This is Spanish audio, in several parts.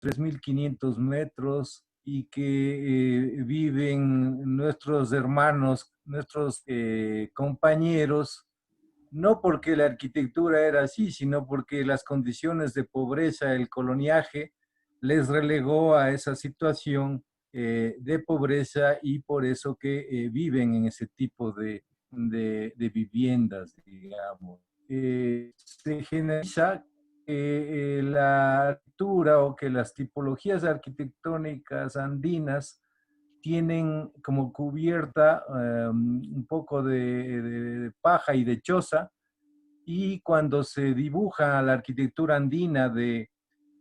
3.500 metros y que viven nuestros hermanos, nuestros compañeros, no porque la arquitectura era así, sino porque las condiciones de pobreza, el coloniaje, les relegó a esa situación de pobreza y por eso que viven en ese tipo de viviendas, digamos. Se generaliza que la arquitectura o que las tipologías arquitectónicas andinas tienen como cubierta un poco de paja y de choza, y cuando se dibuja la arquitectura andina de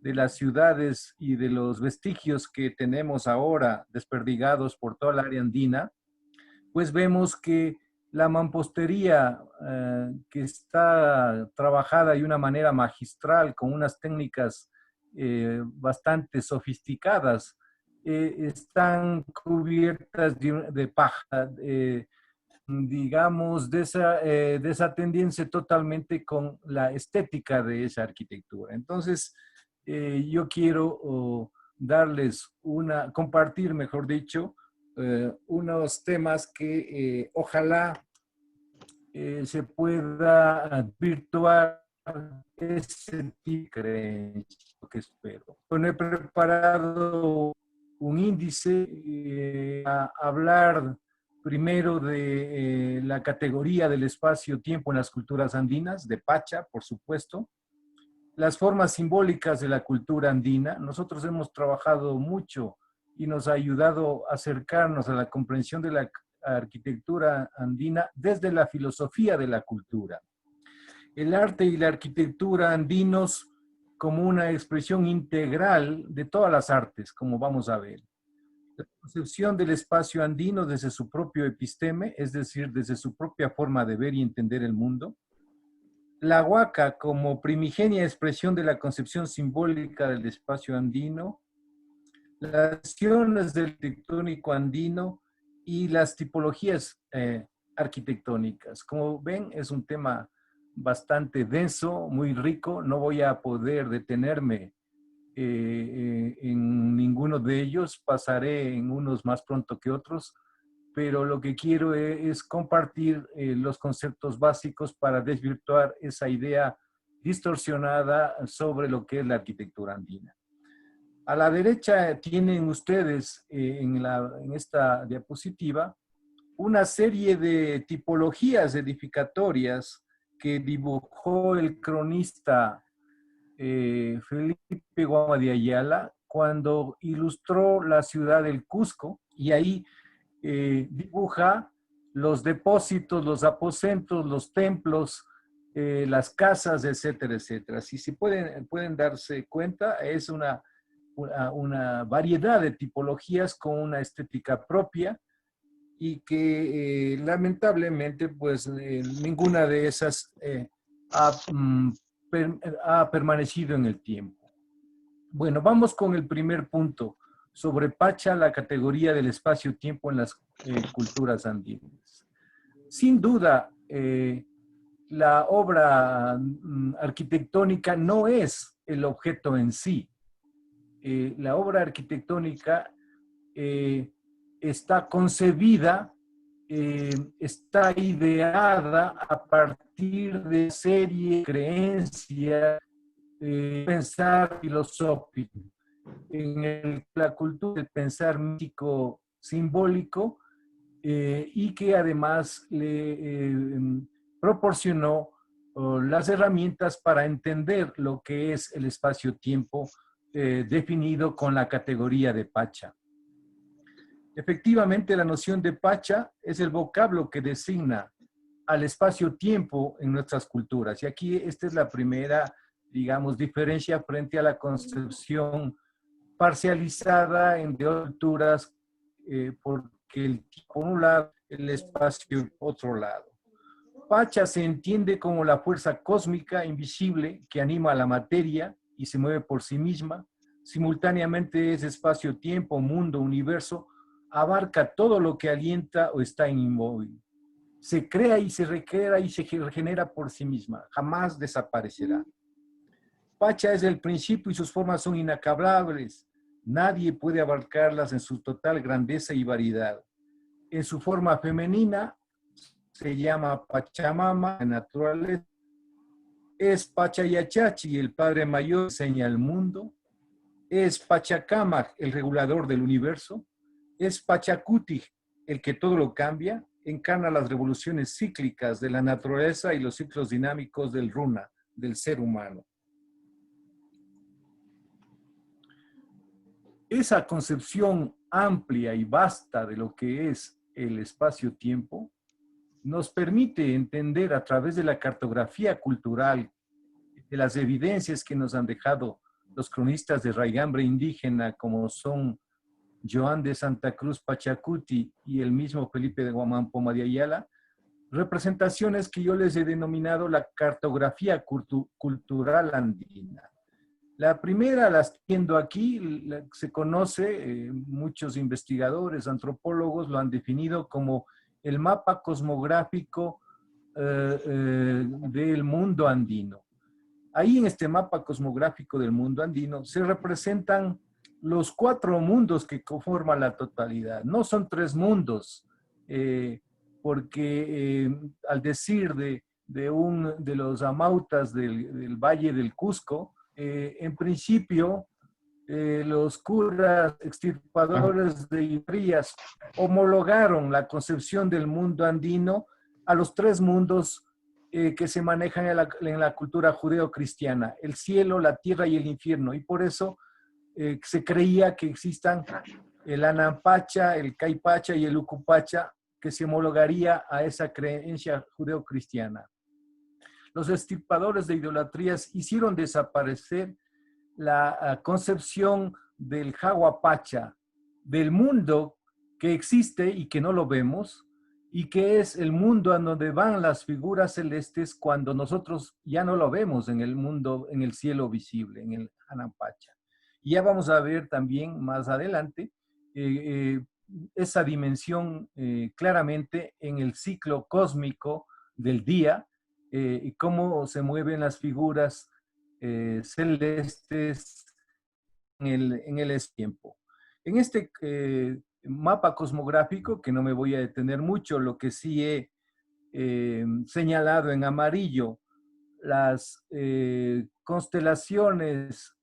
las ciudades y de los vestigios que tenemos ahora desperdigados por toda la área andina, pues vemos que la mampostería que está trabajada de una manera magistral, con unas técnicas bastante sofisticadas, están cubiertas de paja, digamos, desatendiéndose totalmente con la estética de esa arquitectura. Entonces, yo quiero darles compartir, mejor dicho, unos temas que ojalá se pueda virtuar ese tipo de creencia que espero. Bueno, he preparado un índice a hablar primero de la categoría del espacio-tiempo en las culturas andinas, de Pacha, por supuesto, las formas simbólicas de la cultura andina. Nosotros hemos trabajado mucho y nos ha ayudado a acercarnos a la comprensión de la arquitectura andina desde la filosofía de la cultura. El arte y la arquitectura andinos como una expresión integral de todas las artes, como vamos a ver. La concepción del espacio andino desde su propio episteme, es decir, desde su propia forma de ver y entender el mundo. La huaca como primigenia expresión de la concepción simbólica del espacio andino, las acciones del arquitectónico andino y las tipologías arquitectónicas. Como ven, es un tema bastante denso, muy rico. No voy a poder detenerme en ninguno de ellos, pasaré en unos más pronto que otros, pero lo que quiero es compartir los conceptos básicos para desvirtuar esa idea distorsionada sobre lo que es la arquitectura andina. A la derecha tienen ustedes en esta diapositiva una serie de tipologías edificatorias que dibujó el cronista Felipe Guama de Ayala cuando ilustró la ciudad del Cusco, y ahí dibuja los depósitos, los aposentos, los templos, las casas, etcétera, etcétera. Si pueden darse cuenta, es una variedad de tipologías con una estética propia y que lamentablemente pues ninguna de esas ha permanecido en el tiempo. Bueno, vamos con el primer punto sobre Pacha, la categoría del espacio-tiempo en las culturas andinas. Sin duda, la obra arquitectónica no es el objeto en sí. La obra arquitectónica está concebida, está ideada a partir de serie de creencias, pensar filosófico. En la cultura del pensar místico simbólico y que además le proporcionó las herramientas para entender lo que es el espacio-tiempo definido con la categoría de Pacha. Efectivamente, la noción de Pacha es el vocablo que designa al espacio-tiempo en nuestras culturas. Y aquí esta es la primera, digamos, diferencia frente a la concepción parcializada en de alturas, porque el tiempo por un lado, el espacio por otro lado. Pacha se entiende como la fuerza cósmica invisible que anima a la materia y se mueve por sí misma. Simultáneamente es espacio-tiempo, mundo, universo, abarca todo lo que alienta o está inmóvil. Se crea y se recrea y se regenera por sí misma, jamás desaparecerá. Pacha es el principio y sus formas son inacabables. Nadie puede abarcarlas en su total grandeza y variedad. En su forma femenina se llama Pachamama, la naturaleza. Es Pachayachachi, el Padre Mayor, enseña al mundo. Es Pachacamac, el regulador del universo. Es Pachacuti, el que todo lo cambia. Encarna las revoluciones cíclicas de la naturaleza y los ciclos dinámicos del runa, del ser humano. Esa concepción amplia y vasta de lo que es el espacio-tiempo nos permite entender a través de la cartografía cultural, de las evidencias que nos han dejado los cronistas de raigambre indígena, como son Joan de Santa Cruz Pachacuti y el mismo Felipe de Guamán Poma de Ayala, representaciones que yo les he denominado la cartografía cultural andina. La primera la viendo aquí, se conoce, muchos investigadores, antropólogos lo han definido como el mapa cosmográfico del mundo andino. Ahí en este mapa cosmográfico del mundo andino se representan los 4 mundos que conforman la totalidad. No son 3 mundos, porque al decir de los amautas del Valle del Cusco, en principio, los curas extirpadores de Ibrías homologaron la concepción del mundo andino a los 3 mundos que se manejan en la cultura judeo-cristiana, el cielo, la tierra y el infierno. Y por eso se creía que existan el Anampacha, el Caipacha y el Ucupacha, que se homologaría a esa creencia judeo-cristiana. Los extirpadores de idolatrías hicieron desaparecer la concepción del Jaguapacha, del mundo que existe y que no lo vemos, y que es el mundo a donde van las figuras celestes cuando nosotros ya no lo vemos en el mundo, en el cielo visible, en el Anampacha. Y ya vamos a ver también más adelante esa dimensión claramente en el ciclo cósmico del día, y cómo se mueven las figuras celestes en el tiempo. En este mapa cosmográfico, que no me voy a detener mucho, lo que sí he señalado en amarillo, las constelaciones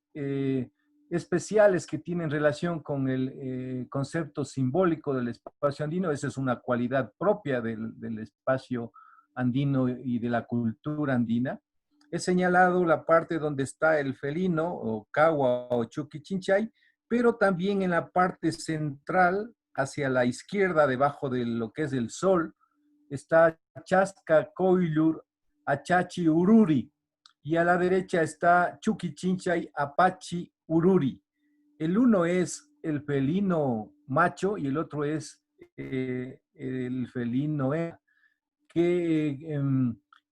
especiales que tienen relación con el concepto simbólico del espacio andino. Esa es una cualidad propia del espacio andino y de la cultura andina. He señalado la parte donde está el felino, o Cagua o Chuquichinchay, pero también en la parte central, hacia la izquierda, debajo de lo que es el sol, está Chasca Coilur Achachi Ururi, y a la derecha está Chuquichinchay Apache Ururi. El uno es el felino macho y el otro es el felino que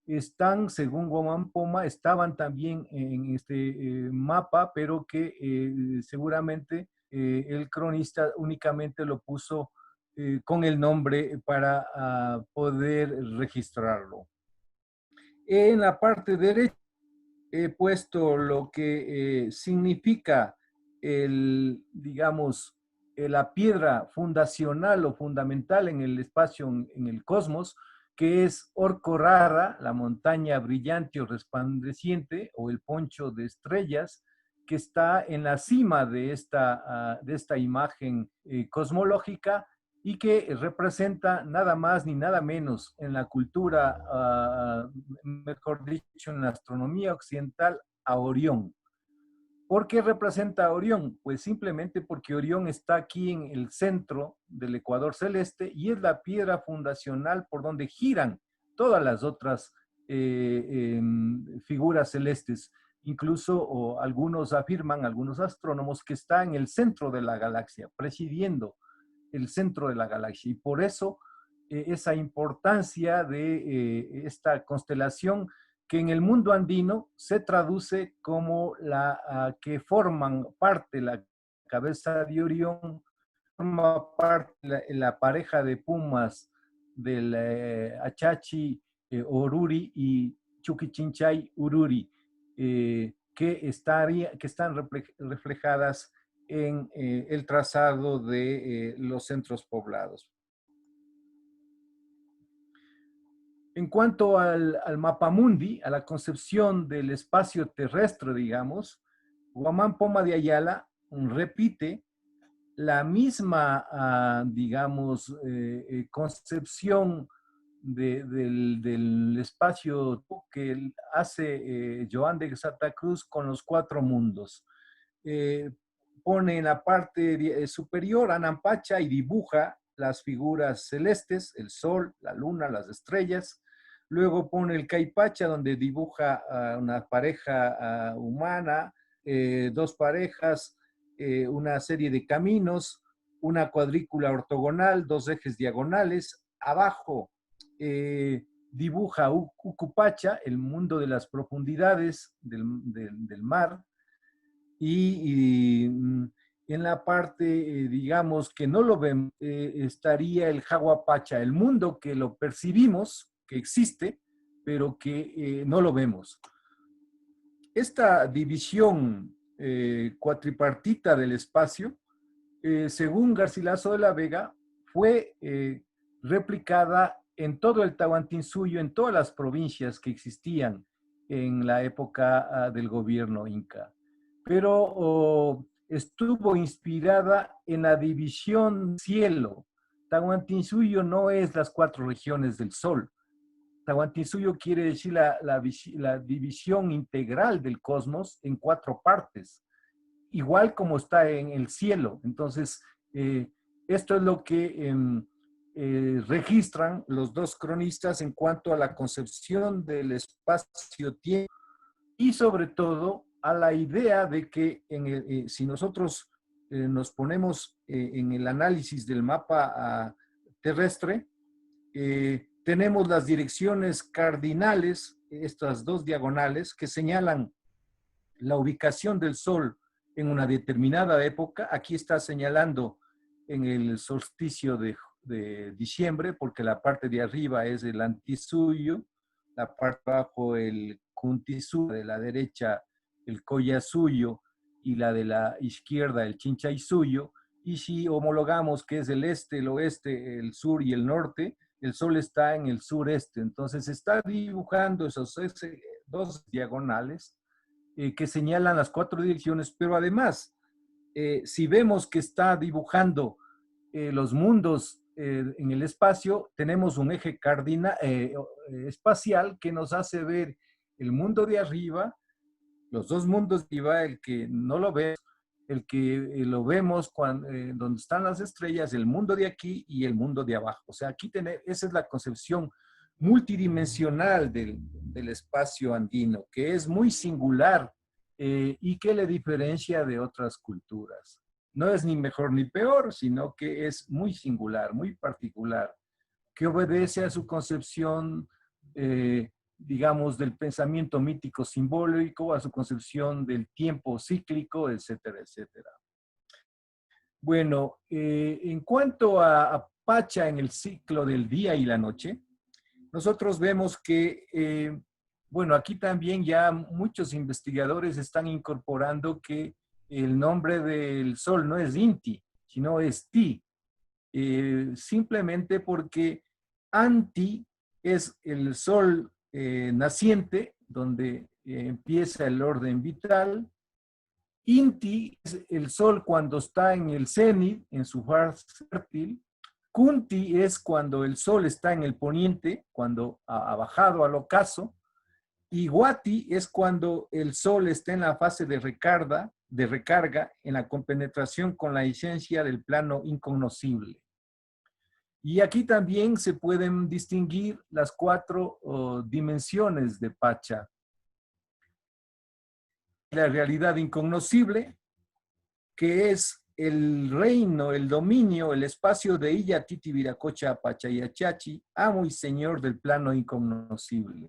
están, según Guamán Poma, estaban también en este mapa, pero que seguramente el cronista únicamente lo puso con el nombre para poder registrarlo. En la parte derecha he puesto lo que significa digamos, la piedra fundacional o fundamental en el espacio, en el cosmos, que es Orco Rara, la montaña brillante o resplandeciente, o el poncho de estrellas, que está en la cima de esta imagen cosmológica, y que representa nada más ni nada menos en la cultura, mejor dicho, en la astronomía occidental, a Orión. ¿Por qué representa a Orión? Pues simplemente porque Orión está aquí en el centro del ecuador celeste y es la piedra fundacional por donde giran todas las otras figuras celestes. Incluso algunos afirman, algunos astrónomos, que está en el centro de la galaxia, presidiendo el centro de la galaxia. Y por eso esa importancia de esta constelación, que en el mundo andino se traduce como la que forman parte la cabeza de Orión, forma parte la pareja de pumas del Achachi Oruri y Chuquichinchay Ururi. que están reflejadas en el trazado de los centros poblados. En cuanto al mapamundi, a la concepción del espacio terrestre, digamos, Guamán Poma de Ayala repite la misma, digamos, concepción del espacio que hace Joan de Santa Cruz con los cuatro mundos. Pone en la parte superior a Nampacha y dibuja las figuras celestes, el sol, la luna, las estrellas. Luego pone el Caipacha, donde dibuja una pareja humana, dos parejas, una serie de caminos, una cuadrícula ortogonal, dos ejes diagonales. Abajo dibuja Ucupacha, el mundo de las profundidades del mar. Y en la parte, digamos, que no lo ven, estaría el Jaguapacha, el mundo que lo percibimos, que existe, pero que no lo vemos. Esta división cuatripartita del espacio, según Garcilaso de la Vega, fue replicada en todo el Tahuantinsuyo, en todas las provincias que existían en la época del gobierno inca. Pero estuvo inspirada en la división cielo. Tahuantinsuyo no es las cuatro regiones del sol. Tahuantinsuyo quiere decir la división integral del cosmos en cuatro partes, igual como está en el cielo. Entonces, esto es lo que registran los dos cronistas en cuanto a la concepción del espacio-tiempo y sobre todo a la idea de que si nosotros nos ponemos en el análisis del mapa terrestre, tenemos las direcciones cardinales, estas dos diagonales, que señalan la ubicación del Sol en una determinada época. Aquí está señalando en el solsticio de diciembre, porque la parte de arriba es el antisuyo, la parte de abajo el cuntisuyo, de la derecha el collasuyo y la de la izquierda el chinchaysuyo. Y si homologamos que es el este, el oeste, el sur y el norte, el Sol está en el sureste. Entonces está dibujando esos dos diagonales que señalan las cuatro direcciones, pero además, si vemos que está dibujando los mundos en el espacio, tenemos un eje cardinal espacial que nos hace ver el mundo de arriba, los dos mundos de arriba, el que no lo ve, el que lo vemos donde están las estrellas, el mundo de aquí y el mundo de abajo. O sea, aquí esa es la concepción multidimensional del espacio andino, que es muy singular y que le diferencia de otras culturas. No es ni mejor ni peor, sino que es muy singular, muy particular, que obedece a su concepción digamos, del pensamiento mítico simbólico, a su concepción del tiempo cíclico, etcétera, etcétera. Bueno, en cuanto a Pacha en el ciclo del día y la noche, nosotros vemos que, bueno, aquí también ya muchos investigadores están incorporando que el nombre del sol no es Inti, sino es Ti, simplemente porque Anti es el sol naciente, donde empieza el orden vital. Inti es el sol cuando está en el cenit, en su fase fértil. Kunti es cuando el sol está en el poniente, cuando ha bajado al ocaso. Y Guati es cuando el sol está en la fase de recarga, en la compenetración con la esencia del plano incognoscible. Y aquí también se pueden distinguir las cuatro dimensiones de Pacha. La realidad incognoscible, que es el reino, el dominio, el espacio de Illa Titi Viracocha Pachayachachi, amo y señor del plano incognoscible.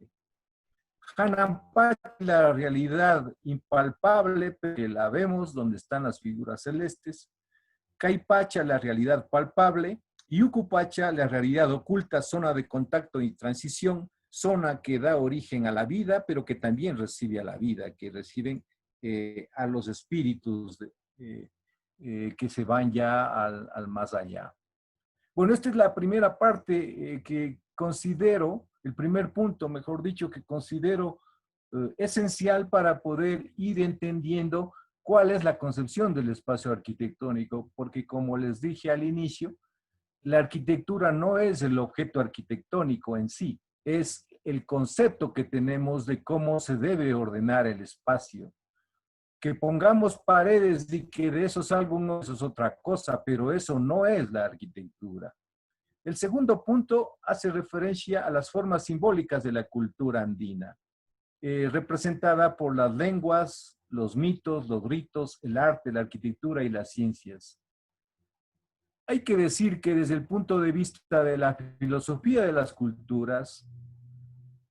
Hanampacha, la realidad impalpable, que la vemos donde están las figuras celestes. Caipacha, la realidad palpable. Y Ucupacha, la realidad oculta, zona de contacto y transición, zona que da origen a la vida, pero que también recibe a la vida, que reciben a los espíritus que se van ya al más allá. Bueno, esta es la primera parte que considero, el primer punto, mejor dicho, que considero esencial para poder ir entendiendo cuál es la concepción del espacio arquitectónico, porque como les dije al inicio, la arquitectura no es el objeto arquitectónico en sí, es el concepto que tenemos de cómo se debe ordenar el espacio. Que pongamos paredes y que de eso salga uno, eso es otra cosa, pero eso no es la arquitectura. El segundo punto hace referencia a las formas simbólicas de la cultura andina, representada por las lenguas, los mitos, los ritos, el arte, la arquitectura y las ciencias. Hay que decir que desde el punto de vista de la filosofía de las culturas,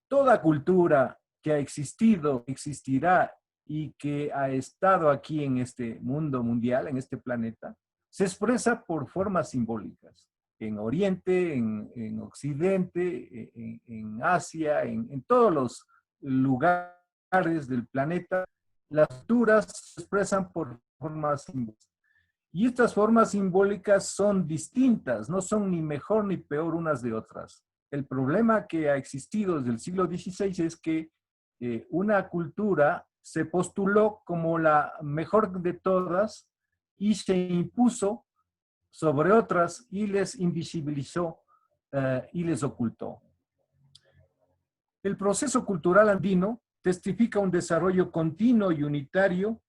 toda cultura que ha existido, existirá y que ha estado aquí en este mundo mundial, en este planeta, se expresa por formas simbólicas. En Oriente, en Occidente, en Asia, en todos los lugares del planeta, las culturas se expresan por formas simbólicas. Y estas formas simbólicas son distintas, no son ni mejor ni peor unas de otras. El problema que ha existido desde el siglo XVI es que una cultura se postuló como la mejor de todas y se impuso sobre otras y les invisibilizó y les ocultó. El proceso cultural andino testifica un desarrollo continuo y unitario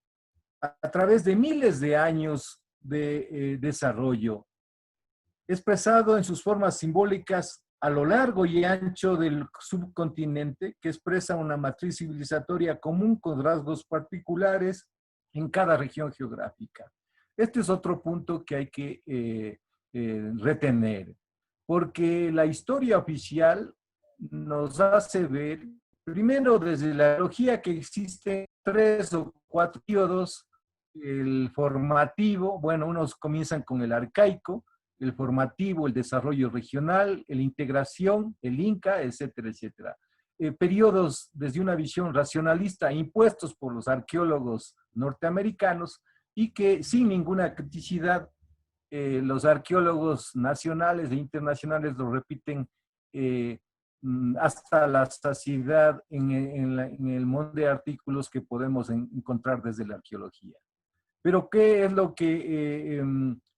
a través de miles de años de desarrollo, expresado en sus formas simbólicas a lo largo y ancho del subcontinente, que expresa una matriz civilizatoria común con rasgos particulares en cada región geográfica. Este es otro punto que hay que retener, porque la historia oficial nos hace ver, primero desde la arqueología, que existen 3 o 4 periodos. El formativo, bueno, unos comienzan con el arcaico, el formativo, el desarrollo regional, la integración, el Inca, etcétera, etcétera. Periodos desde una visión racionalista impuestos por los arqueólogos norteamericanos y que sin ninguna criticidad los arqueólogos nacionales e internacionales lo repiten hasta la saciedad en el montón de artículos que podemos encontrar desde la arqueología. Pero ¿qué es lo que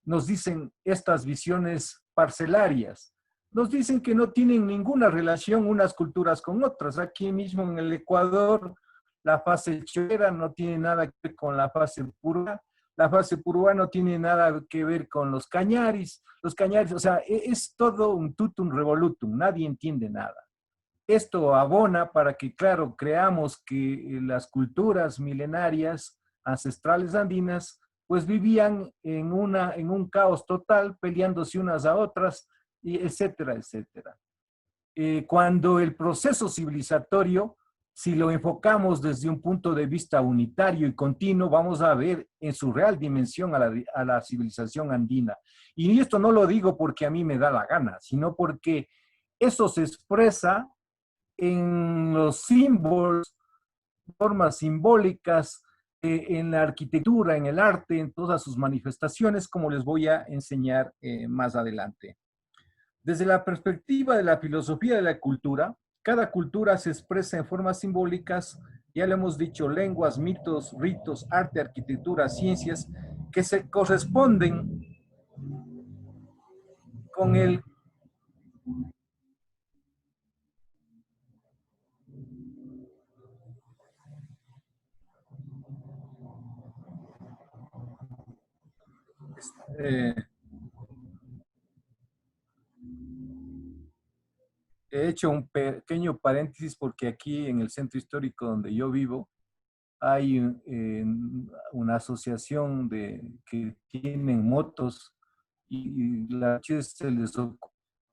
nos dicen estas visiones parcelarias? Nos dicen que no tienen ninguna relación unas culturas con otras. Aquí mismo en el Ecuador, la fase choera no tiene nada que ver con la fase purúa. La fase purúa no tiene nada que ver con los cañaris. Los cañaris, o sea, es todo un tutum revolutum. Nadie entiende nada. Esto abona para que, claro, creamos que las culturas milenarias ancestrales andinas, pues vivían en un caos total, peleándose unas a otras, y etcétera, etcétera. Cuando el proceso civilizatorio, si lo enfocamos desde un punto de vista unitario y continuo, vamos a ver en su real dimensión a la civilización andina. Y esto no lo digo porque a mí me da la gana, sino porque eso se expresa en los símbolos, formas simbólicas, en la arquitectura, en el arte, en todas sus manifestaciones, como les voy a enseñar más adelante. Desde la perspectiva de la filosofía de la cultura, cada cultura se expresa en formas simbólicas, ya lo hemos dicho, lenguas, mitos, ritos, arte, arquitectura, ciencias, que se corresponden con el eh, he hecho un pequeño paréntesis porque aquí en el centro histórico donde yo vivo hay una asociación que tienen motos y la noche se les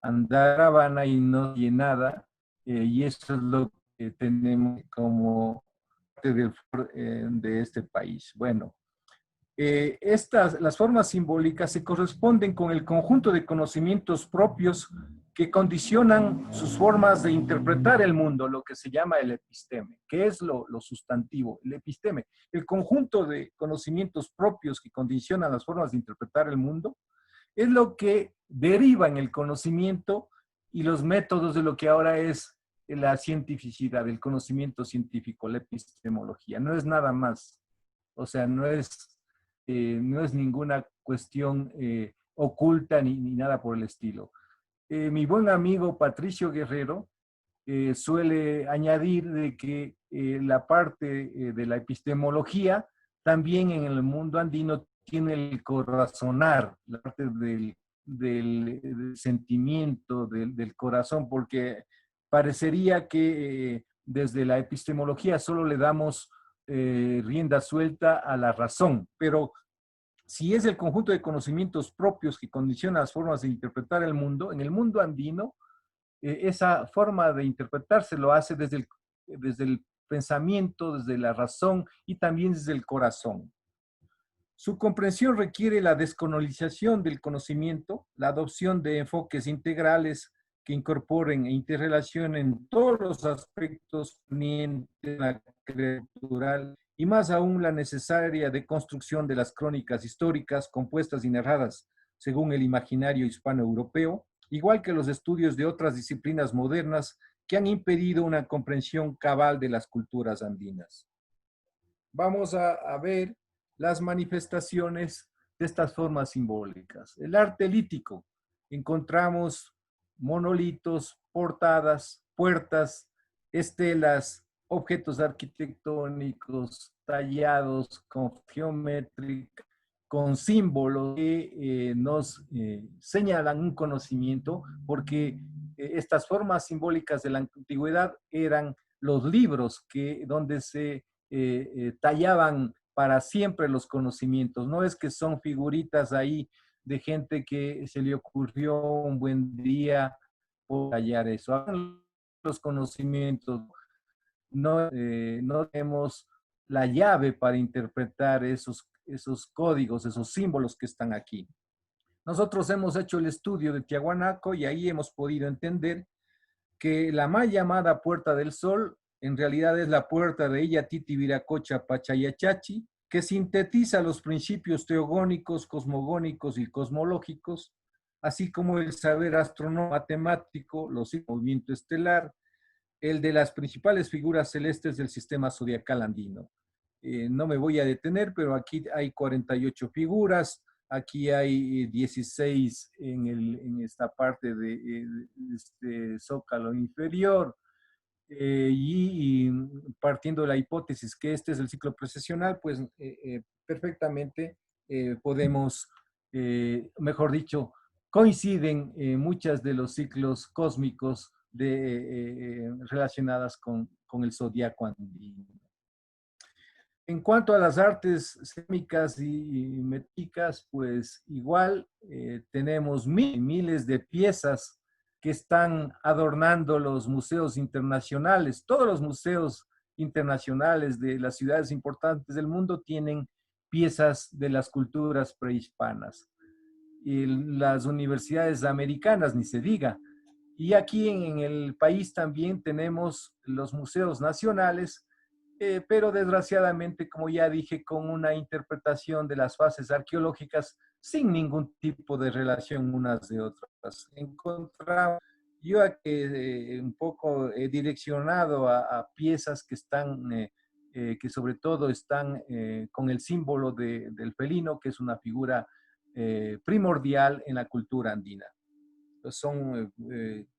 andar caravana y no tiene nada y eso es lo que tenemos como parte de este país. Bueno, las formas simbólicas se corresponden con el conjunto de conocimientos propios que condicionan sus formas de interpretar el mundo, lo que se llama el episteme. ¿Qué es lo sustantivo? El episteme, el conjunto de conocimientos propios que condicionan las formas de interpretar el mundo, es lo que deriva en el conocimiento y los métodos de lo que ahora es la cientificidad, el conocimiento científico, la epistemología. No es nada más. O sea, no es ninguna cuestión oculta ni nada por el estilo. Mi buen amigo Patricio Guerrero suele añadir de que la parte de la epistemología también en el mundo andino tiene el corazonar, la parte del sentimiento, del corazón, porque parecería que desde la epistemología solo le damos rienda suelta a la razón, pero si es el conjunto de conocimientos propios que condiciona las formas de interpretar el mundo, en el mundo andino, esa forma de interpretarse lo hace desde el pensamiento, desde la razón y también desde el corazón. Su comprensión requiere la descolonización del conocimiento, la adopción de enfoques integrales que incorporen e interrelacionen todos los aspectos de la cultural y más aún la necesaria deconstrucción de las crónicas históricas compuestas y narradas según el imaginario hispano-europeo, igual que los estudios de otras disciplinas modernas que han impedido una comprensión cabal de las culturas andinas. Vamos a ver las manifestaciones de estas formas simbólicas. El arte lítico. Encontramos monolitos, portadas, puertas, estelas, objetos arquitectónicos tallados con geométrica, con símbolos que nos señalan un conocimiento, porque estas formas simbólicas de la antigüedad eran los libros donde se tallaban para siempre los conocimientos. No es que son figuritas ahí de gente que se le ocurrió un buen día por tallar eso. Los conocimientos, no tenemos la llave para interpretar esos códigos, esos símbolos que están aquí. Nosotros hemos hecho el estudio de Tiahuanaco y ahí hemos podido entender que la mal llamada Puerta del Sol en realidad es la puerta de Iyatiti Viracocha Pachayachachi, que sintetiza los principios teogónicos, cosmogónicos y cosmológicos, así como el saber astronómico matemático, los movimiento estelar, el de las principales figuras celestes del sistema zodiacal andino. No me voy a detener, pero aquí hay 48 figuras, aquí hay 16 en esta parte de este zócalo inferior, y partiendo de la hipótesis que este es el ciclo precesional, pues perfectamente podemos, mejor dicho, coinciden muchas de los ciclos cósmicos relacionadas con el zodiaco andino. En cuanto a las artes cémicas y métricas, pues igual tenemos miles de piezas que están adornando los museos internacionales. Todos los museos internacionales de las ciudades importantes del mundo tienen piezas de las culturas prehispanas. Y las universidades americanas, ni se diga. Y aquí en el país también tenemos los museos nacionales, pero desgraciadamente, como ya dije, con una interpretación de las fases arqueológicas sin ningún tipo de relación unas de otras. Encontramos, yo un poco he direccionado a piezas que están, que sobre todo están con el símbolo del felino, que es una figura primordial en la cultura andina. Son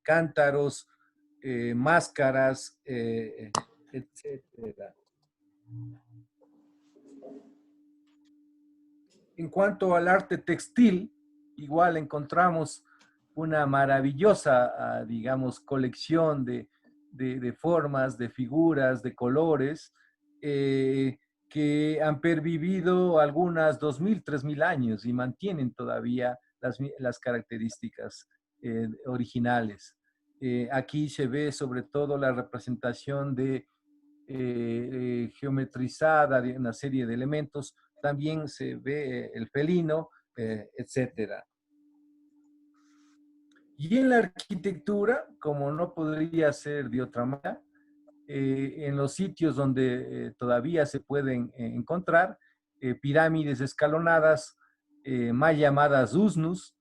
cántaros, máscaras, etcétera. En cuanto al arte textil, igual encontramos una maravillosa, digamos, colección de formas, de figuras, de colores, que han pervivido algunas 2000, 3000 años y mantienen todavía las características originales. Aquí se ve sobre todo la representación de geometrizada de una serie de elementos, también se ve el felino, etcétera. Y en la arquitectura, como no podría ser de otra manera, en los sitios donde todavía se pueden encontrar pirámides escalonadas, más llamadas usnus,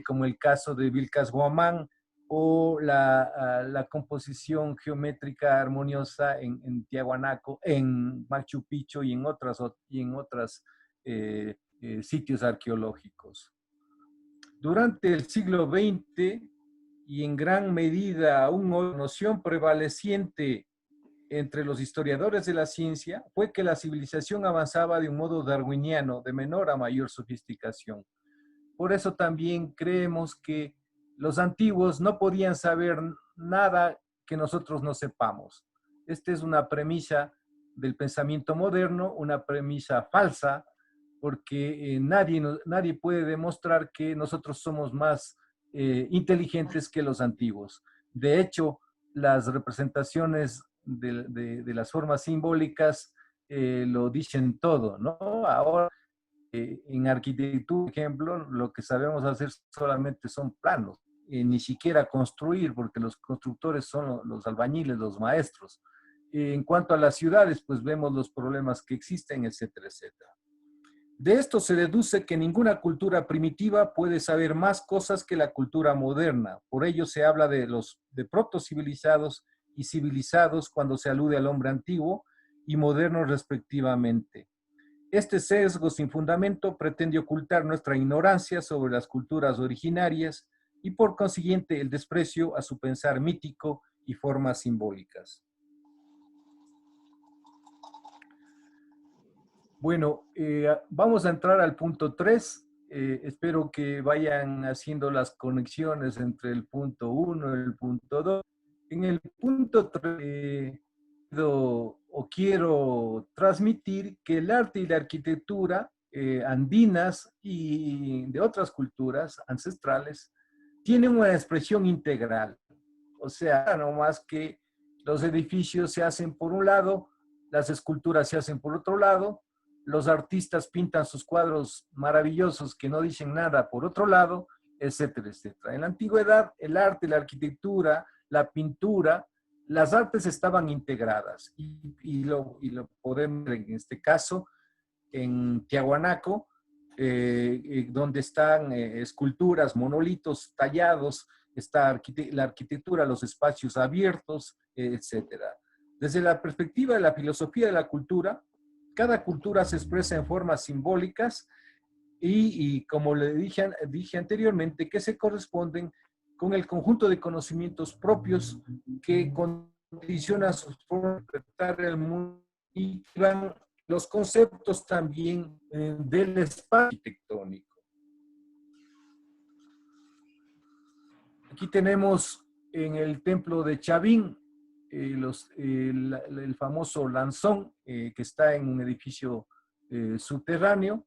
como el caso de Vilcas Huamán, o la composición geométrica armoniosa Tiahuanaco, en Machu Picchu y en otros sitios arqueológicos. Durante el siglo XX y en gran medida aún hoy, la noción prevaleciente entre los historiadores de la ciencia fue que la civilización avanzaba de un modo darwiniano, de menor a mayor sofisticación. Por eso también creemos que los antiguos no podían saber nada que nosotros no sepamos. Esta es una premisa del pensamiento moderno, una premisa falsa, porque nadie puede demostrar que nosotros somos más inteligentes que los antiguos. De hecho, las representaciones de las formas simbólicas lo dicen todo, ¿no? Ahora, en arquitectura, por ejemplo, lo que sabemos hacer solamente son planos, ni siquiera construir, porque los constructores son los albañiles, los maestros. En cuanto a las ciudades, pues vemos los problemas que existen, etcétera, etcétera. De esto se deduce que ninguna cultura primitiva puede saber más cosas que la cultura moderna. Por ello se habla de protocivilizados y civilizados cuando se alude al hombre antiguo y moderno respectivamente. Este sesgo sin fundamento pretende ocultar nuestra ignorancia sobre las culturas originarias y por consiguiente el desprecio a su pensar mítico y formas simbólicas. Bueno, vamos a entrar al punto 3. Espero que vayan haciendo las conexiones entre el punto 1 y el punto 2. En el punto 3, quiero transmitir que el arte y la arquitectura andinas y de otras culturas ancestrales tienen una expresión integral. O sea, no más que los edificios se hacen por un lado, las esculturas se hacen por otro lado, los artistas pintan sus cuadros maravillosos que no dicen nada por otro lado, etcétera, etcétera. En la antigüedad, el arte, la arquitectura, la pintura, las artes estaban integradas y lo podemos ver en este caso en Tiahuanaco, donde están esculturas, monolitos tallados, está la arquitectura, los espacios abiertos, etcétera. Desde la perspectiva de la filosofía de la cultura, cada cultura se expresa en formas simbólicas y como le dije anteriormente, que se corresponden con el conjunto de conocimientos propios que condicionan su forma de interpretar el mundo y van los conceptos también del espacio arquitectónico. Aquí tenemos en el templo de Chavín el famoso lanzón que está en un edificio subterráneo,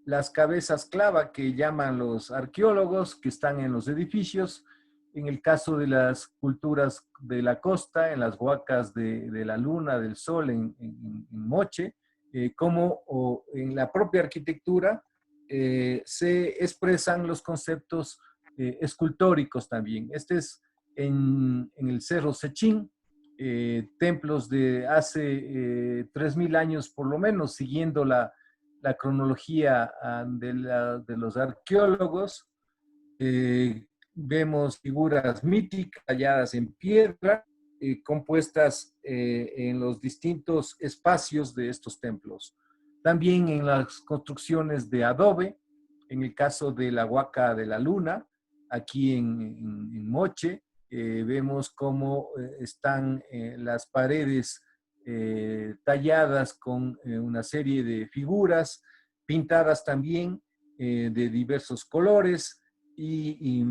las cabezas clava que llaman los arqueólogos que están en los edificios, en el caso de las culturas de la costa, en las huacas de la luna, del sol, en Moche, como en la propia arquitectura se expresan los conceptos escultóricos también. Este es en el Cerro Sechín, templos de hace 3.000 años por lo menos, siguiendo la cronología de los arqueólogos. Vemos figuras míticas talladas en piedra, compuestas en los distintos espacios de estos templos. También en las construcciones de adobe, en el caso de la Huaca de la Luna, aquí en Moche, vemos cómo están las paredes talladas con una serie de figuras, pintadas también de diversos colores, y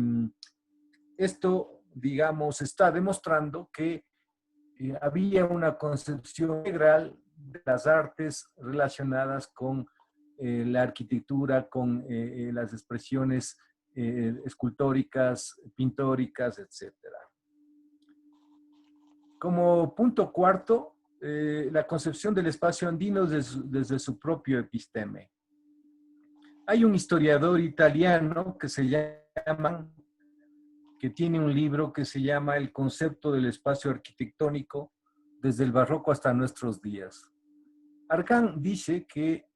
esto, digamos, está demostrando que había una concepción integral de las artes relacionadas con la arquitectura, con las expresiones escultóricas, pintóricas, etc. Como punto cuarto, la concepción del espacio andino desde su propio episteme. Hay un historiador italiano que se llama que tiene un libro que se llama El concepto del espacio arquitectónico desde el barroco hasta nuestros días. Argan dice que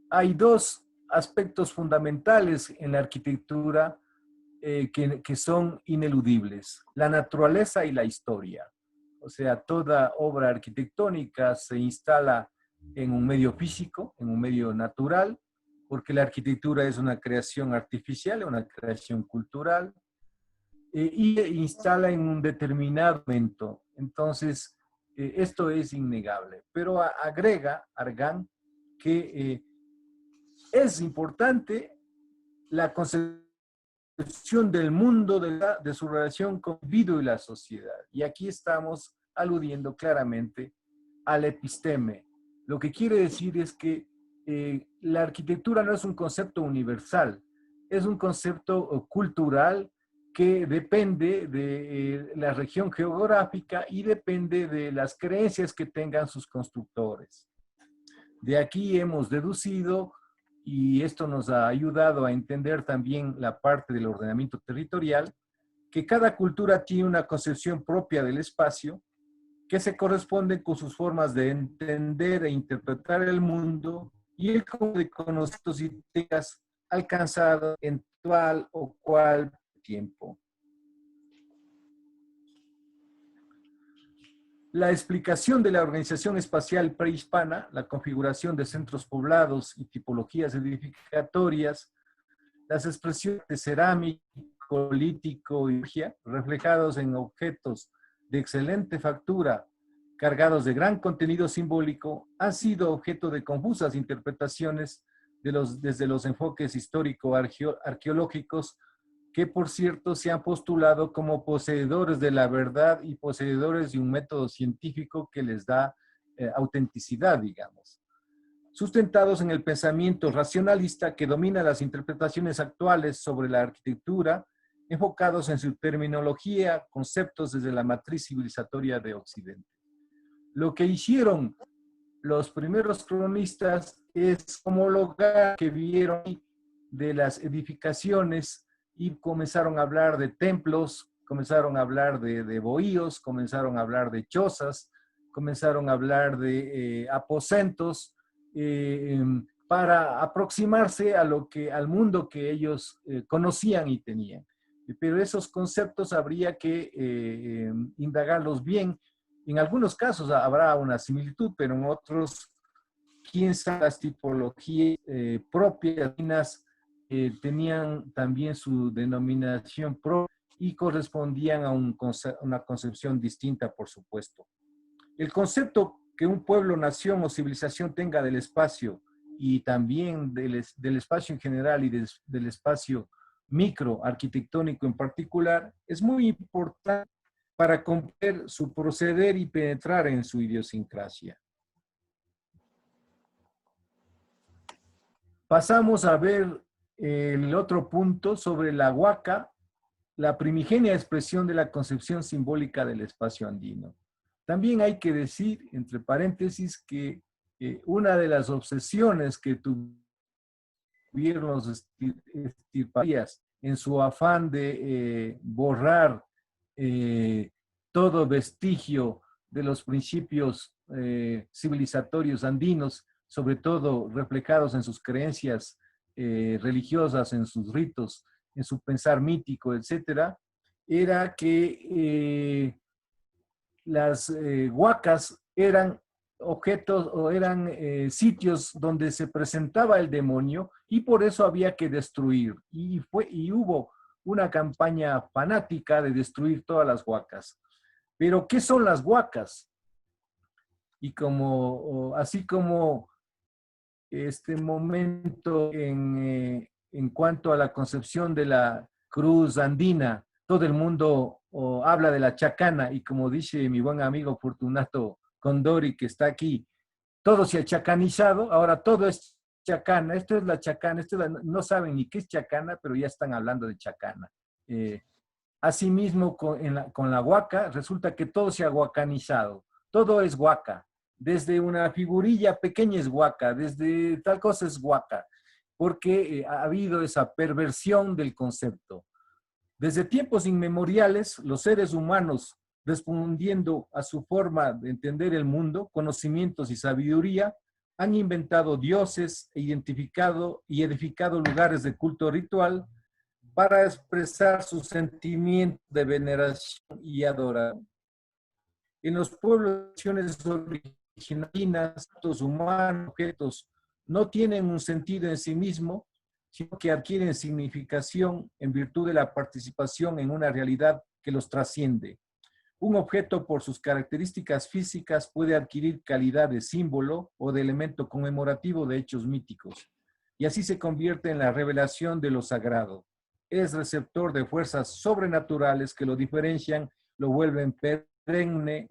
hay dos aspectos fundamentales en la arquitectura que son ineludibles: la naturaleza y la historia. O sea, toda obra arquitectónica se instala en un medio físico, en un medio natural, porque la arquitectura es una creación artificial, una creación cultural, y instala en un determinado momento. Entonces, esto es innegable. Pero agrega Argan que es importante la concepción del mundo, de su relación con el individuo y la sociedad. Y aquí estamos aludiendo claramente al episteme. Lo que quiere decir es que la arquitectura no es un concepto universal, es un concepto cultural que depende de la región geográfica y depende de las creencias que tengan sus constructores. De aquí hemos deducido, y esto nos ha ayudado a entender también la parte del ordenamiento territorial, que cada cultura tiene una concepción propia del espacio que se corresponde con sus formas de entender e interpretar el mundo y el conjunto de conocimientos y técnicas alcanzados en tal o cual tiempo. La explicación de la organización espacial prehispana, la configuración de centros poblados y tipologías edificatorias, las expresiones de cerámico, lítico y magia, reflejados en objetos de excelente factura, cargados de gran contenido simbólico, han sido objeto de confusas interpretaciones desde los enfoques histórico-arqueológicos, que por cierto se han postulado como poseedores de la verdad y poseedores de un método científico que les da autenticidad, digamos. Sustentados en el pensamiento racionalista que domina las interpretaciones actuales sobre la arquitectura, enfocados en su terminología, conceptos desde la matriz civilizatoria de Occidente. Lo que hicieron los primeros cronistas es homologar que vieron de las edificaciones y comenzaron a hablar de templos, comenzaron a hablar de bohíos, comenzaron a hablar de chozas, comenzaron a hablar de aposentos, para aproximarse a al mundo que ellos conocían y tenían. Pero esos conceptos habría que indagarlos bien. En algunos casos habrá una similitud, pero en otros, quién sabe, las tipologías propias tenían también su denominación propia y correspondían a una concepción distinta, por supuesto. El concepto que un pueblo, nación o civilización tenga del espacio y también del espacio en general y del espacio micro arquitectónico en particular es muy importante para comprender su proceder y penetrar en su idiosincrasia. Pasamos a ver el otro punto sobre la huaca, la primigenia expresión de la concepción simbólica del espacio andino. También hay que decir, entre paréntesis, que una de las obsesiones que tuvieron los estirparías en su afán de borrar todo vestigio de los principios civilizatorios andinos, sobre todo reflejados en sus creencias religiosas, en sus ritos, en su pensar mítico, etcétera, era que las huacas eran objetos o eran sitios donde se presentaba el demonio y por eso había que destruir. Y hubo una campaña fanática de destruir todas las huacas. Pero, ¿qué son las huacas? Y así como este momento en cuanto a la concepción de la cruz andina, todo el mundo habla de la chacana y como dice mi buen amigo Fortunato Condori que está aquí, todo se ha chacanizado, ahora todo es chacana, esto es la chacana, no saben ni qué es chacana, pero ya están hablando de chacana. Asimismo, con la huaca, resulta que todo se ha huacanizado, todo es huaca. Desde una figurilla pequeña es huaca, desde tal cosa es huaca, porque ha habido esa perversión del concepto. Desde tiempos inmemoriales, los seres humanos, respondiendo a su forma de entender el mundo, conocimientos y sabiduría, han inventado dioses e identificado y edificado lugares de culto ritual para expresar su sentimiento de veneración y adoración. En los pueblos originarias, los humanos, objetos, no tienen un sentido en sí mismo, sino que adquieren significación en virtud de la participación en una realidad que los trasciende. Un objeto, por sus características físicas, puede adquirir calidad de símbolo o de elemento conmemorativo de hechos míticos, y así se convierte en la revelación de lo sagrado. Es receptor de fuerzas sobrenaturales que lo diferencian, lo vuelven perenne,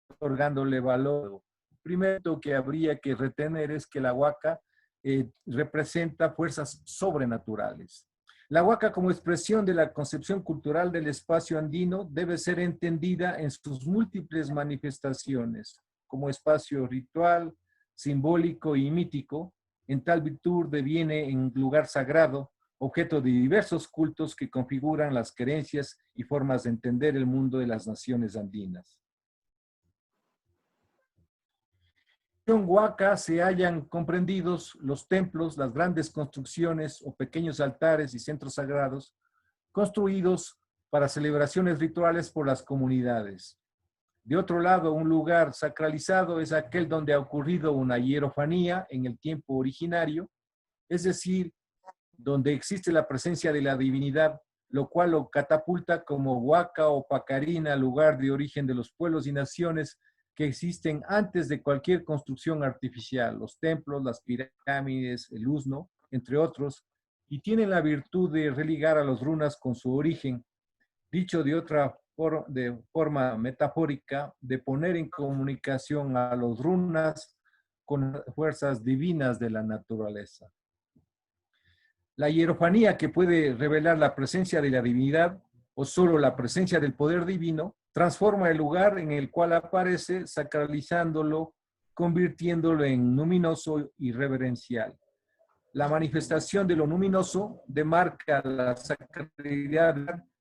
otorgándole valor. Primero que habría que retener es que la huaca representa fuerzas sobrenaturales. La huaca, como expresión de la concepción cultural del espacio andino, debe ser entendida en sus múltiples manifestaciones, como espacio ritual, simbólico y mítico. En tal virtud deviene en lugar sagrado, objeto de diversos cultos que configuran las creencias y formas de entender el mundo de las naciones andinas. En Huaca se hallan comprendidos los templos, las grandes construcciones o pequeños altares y centros sagrados construidos para celebraciones rituales por las comunidades. De otro lado, un lugar sacralizado es aquel donde ha ocurrido una hierofanía en el tiempo originario, es decir, donde existe la presencia de la divinidad, lo cual lo catapulta como Huaca o Pacarina, lugar de origen de los pueblos y naciones que existen antes de cualquier construcción artificial, los templos, las pirámides, el Usno, entre otros, y tienen la virtud de religar a los runas con su origen, dicho de otra forma metafórica, de poner en comunicación a los runas con las fuerzas divinas de la naturaleza. La hierofanía, que puede revelar la presencia de la divinidad o solo la presencia del poder divino, transforma el lugar en el cual aparece, sacralizándolo, convirtiéndolo en luminoso y reverencial. La manifestación de lo luminoso demarca la sacralidad,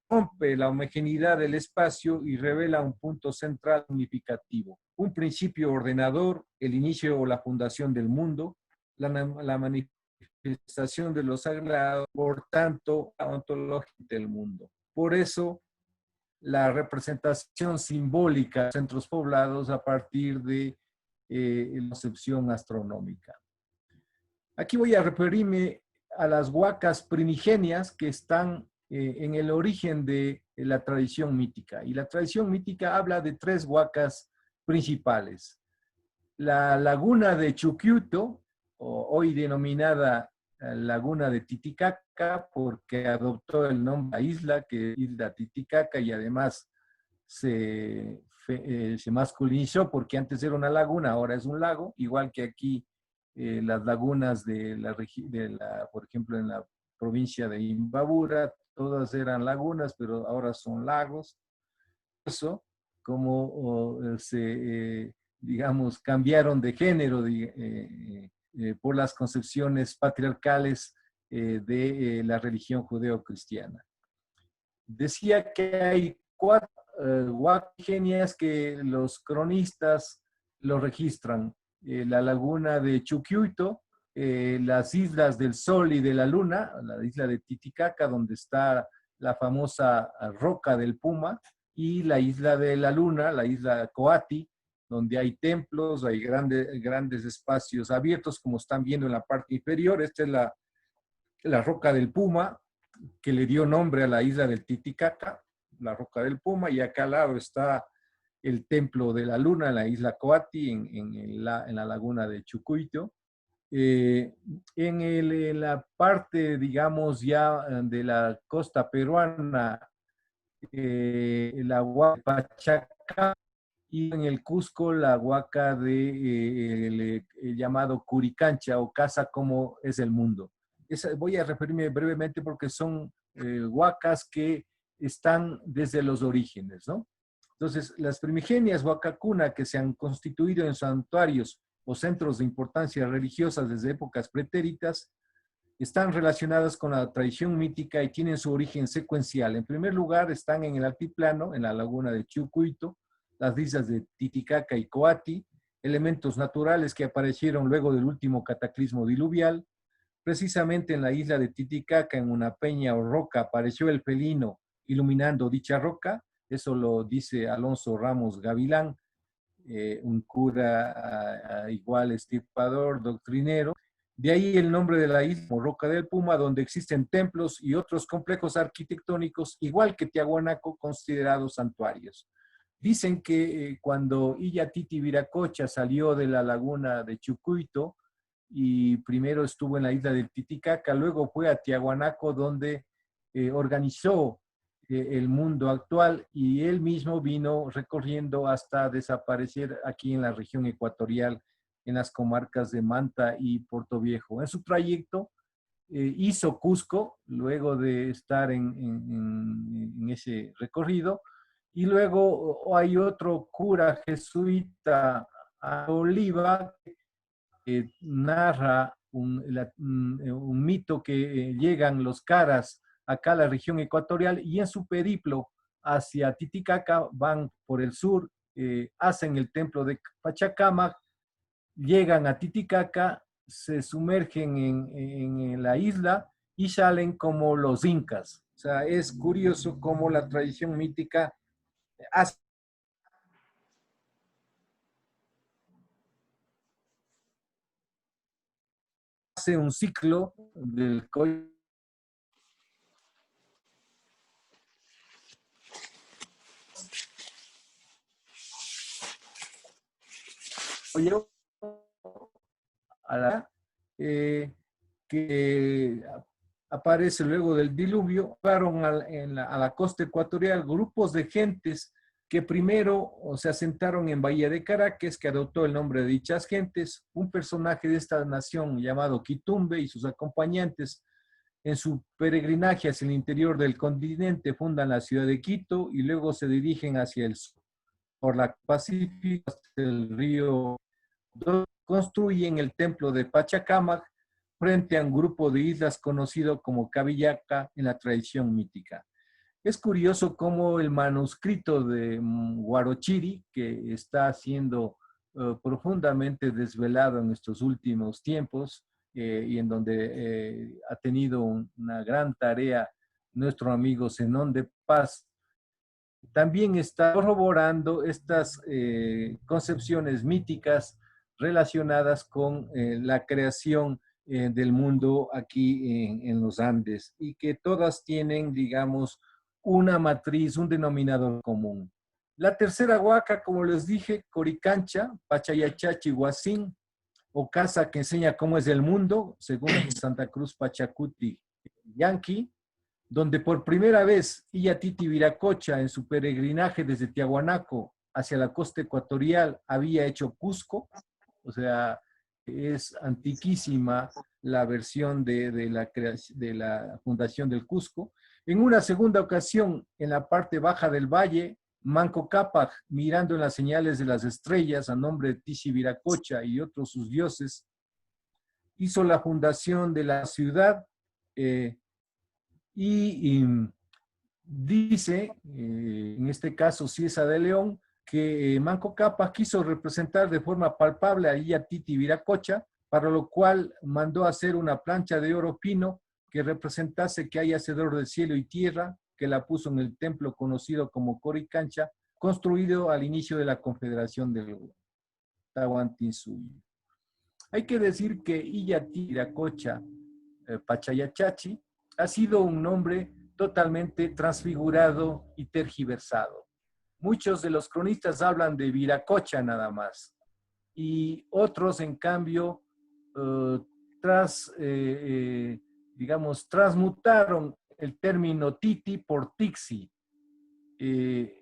rompe la homogeneidad del espacio y revela un punto central significativo, un principio ordenador, el inicio o la fundación del mundo, la manifestación de lo sagrado, por tanto, la ontología del mundo. Por eso, la representación simbólica de centros poblados a partir de la concepción astronómica. Aquí voy a referirme a las huacas primigenias que están en el origen de la tradición mítica. Y la tradición mítica habla de tres huacas principales. La laguna de Chuquiuto, hoy denominada Laguna de Titicaca, porque adoptó el nombre de la isla, que es Isla Titicaca, y además se masculinizó porque antes era una laguna, ahora es un lago, igual que aquí las lagunas por ejemplo, en la provincia de Imbabura, todas eran lagunas, pero ahora son lagos. Eso, como digamos, cambiaron de género por las concepciones patriarcales de la religión judeo-cristiana. Decía que hay cuatro huacas que los cronistas lo registran. La laguna de Chuquiuito, las islas del Sol y de la Luna, la isla de Titicaca, donde está la famosa roca del Puma, y la isla de la Luna, la isla Coati, donde hay templos, hay grandes espacios abiertos, como están viendo en la parte inferior. Esta es la roca del Puma, que le dio nombre a la isla del Titicaca, la roca del Puma, y acá al lado está el templo de la Luna, en la isla Coati, en la laguna de Chucuito. En la parte, digamos, ya de la costa peruana, la huaca de Pachaca, y en el Cusco la huaca de llamado Curicancha o Casa como es el mundo. Voy a referirme brevemente porque son huacas que están desde los orígenes, ¿no? Entonces, las primigenias huacacuna que se han constituido en santuarios o centros de importancia religiosa desde épocas pretéritas están relacionadas con la tradición mítica y tienen su origen secuencial. En primer lugar, están en el altiplano, en la laguna de Chucuito, las islas de Titicaca y Coati, elementos naturales que aparecieron luego del último cataclismo diluvial. Precisamente en la isla de Titicaca, en una peña o roca, apareció el felino iluminando dicha roca. Eso lo dice Alonso Ramos Gavilán, un cura igual estibador, doctrinero. De ahí el nombre de la isla, Roca del Puma, donde existen templos y otros complejos arquitectónicos, igual que Tiahuanaco, considerados santuarios. Dicen que cuando Illa Titi Viracocha salió de la laguna de Chucuito y primero estuvo en la isla de Titicaca, luego fue a Tiahuanaco donde organizó el mundo actual y él mismo vino recorriendo hasta desaparecer aquí en la región ecuatorial, en las comarcas de Manta y Portoviejo. En su trayecto hizo Cusco, luego de estar en ese recorrido, y luego hay otro cura jesuita a Oliva que narra un mito que llegan los caras acá a la región ecuatorial y en su periplo hacia Titicaca van por el sur, hacen el templo de Pachacamac, llegan a Titicaca, se sumergen en la isla y salen como los incas. O sea, es curioso cómo la tradición mítica hace un ciclo del cual a la, eh, que aparece luego del diluvio, fueron a la costa ecuatorial grupos de gentes que primero se asentaron en Bahía de Caracas, que adoptó el nombre de dichas gentes. Un personaje de esta nación llamado Quitumbe y sus acompañantes en su peregrinaje hacia el interior del continente fundan la ciudad de Quito y luego se dirigen hacia el sur por la Pacífico hasta el río, construyen el templo de Pachacamac frente a un grupo de islas conocido como Cabillaca en la tradición mítica. Es curioso cómo el manuscrito de Huarochiri, que está siendo profundamente desvelado en estos últimos tiempos y en donde ha tenido una gran tarea nuestro amigo Zenón de Paz, también está corroborando estas concepciones míticas relacionadas con la creación del mundo aquí en los Andes y que todas tienen, digamos, una matriz, un denominador común. La tercera huaca, como les dije, Coricancha, Pachayachachi, Huasín, o casa que enseña cómo es el mundo, según Santa Cruz Pachacuti Yanqui, donde por primera vez Illa Titi Viracocha en su peregrinaje desde Tiahuanaco hacia la costa ecuatorial había hecho Cusco, o sea, es antiquísima la versión de la fundación del Cusco. En una segunda ocasión, en la parte baja del valle, Manco Cápac, mirando en las señales de las estrellas a nombre de Tishi Viracocha y otros sus dioses, hizo la fundación de la ciudad y dice, en este caso Ciesa de León, que Manco Cápac quiso representar de forma palpable a Illa Titi Viracocha, para lo cual mandó hacer una plancha de oro fino que representase que hay hacedor del cielo y tierra, que la puso en el templo conocido como Coricancha, construido al inicio de la Confederación del Tahuantinsuyo. Hay que decir que Illa Titi Viracocha Pachayachachi ha sido un nombre totalmente transfigurado y tergiversado. Muchos de los cronistas hablan de Viracocha nada más y otros, en cambio, digamos, transmutaron el término Titi por Tixi.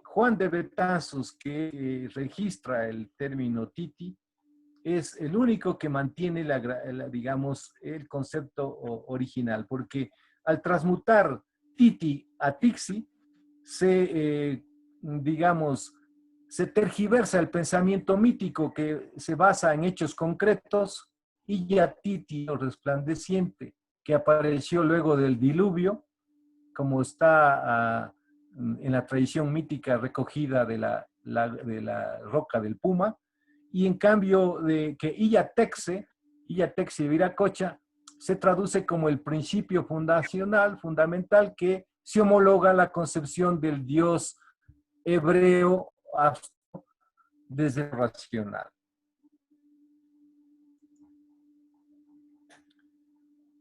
Juan de Betanzos, que registra el término Titi, es el único que mantiene, digamos, el concepto original, porque al transmutar Titi a Tixi, digamos, se tergiversa el pensamiento mítico que se basa en hechos concretos y ya Titi, lo resplandeciente. que apareció luego del diluvio, como está en la tradición mítica recogida de la roca del Puma, y en cambio de que Iyatexe Viracocha, se traduce como el principio fundacional, fundamental, que se homologa a la concepción del Dios hebreo desde lo racional.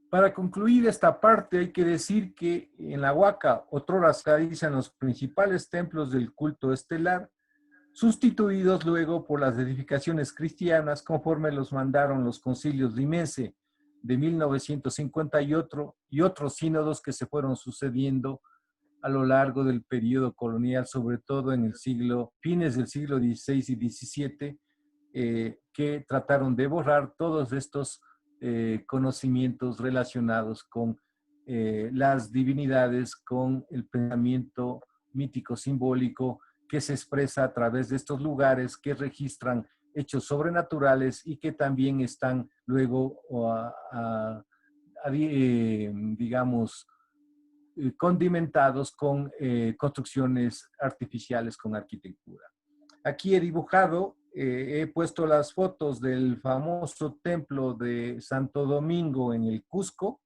Para concluir esta parte, hay que decir que en la Huaca otrora se realizan los principales templos del culto estelar, sustituidos luego por las edificaciones cristianas conforme los mandaron los concilios limense de 1950 y otros sínodos que se fueron sucediendo a lo largo del periodo colonial, sobre todo en el fines del siglo XVI y XVII, que trataron de borrar todos estos conocimientos relacionados con las divinidades, con el pensamiento mítico simbólico que se expresa a través de estos lugares que registran hechos sobrenaturales y que también están luego, digamos, condimentados con construcciones artificiales con arquitectura. Aquí he dibujado, he puesto las fotos del famoso templo de Santo Domingo en el Cusco,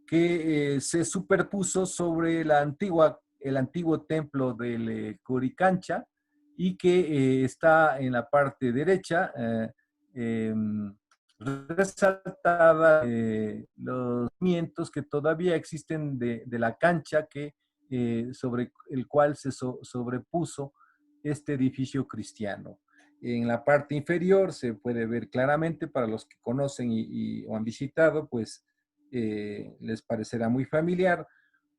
que se superpuso sobre el antiguo templo del Coricancha y que está en la parte derecha, resaltada los cimientos que todavía existen de la cancha sobre el cual se sobrepuso este edificio cristiano. En la parte inferior se puede ver claramente, para los que conocen o han visitado, pues les parecerá muy familiar,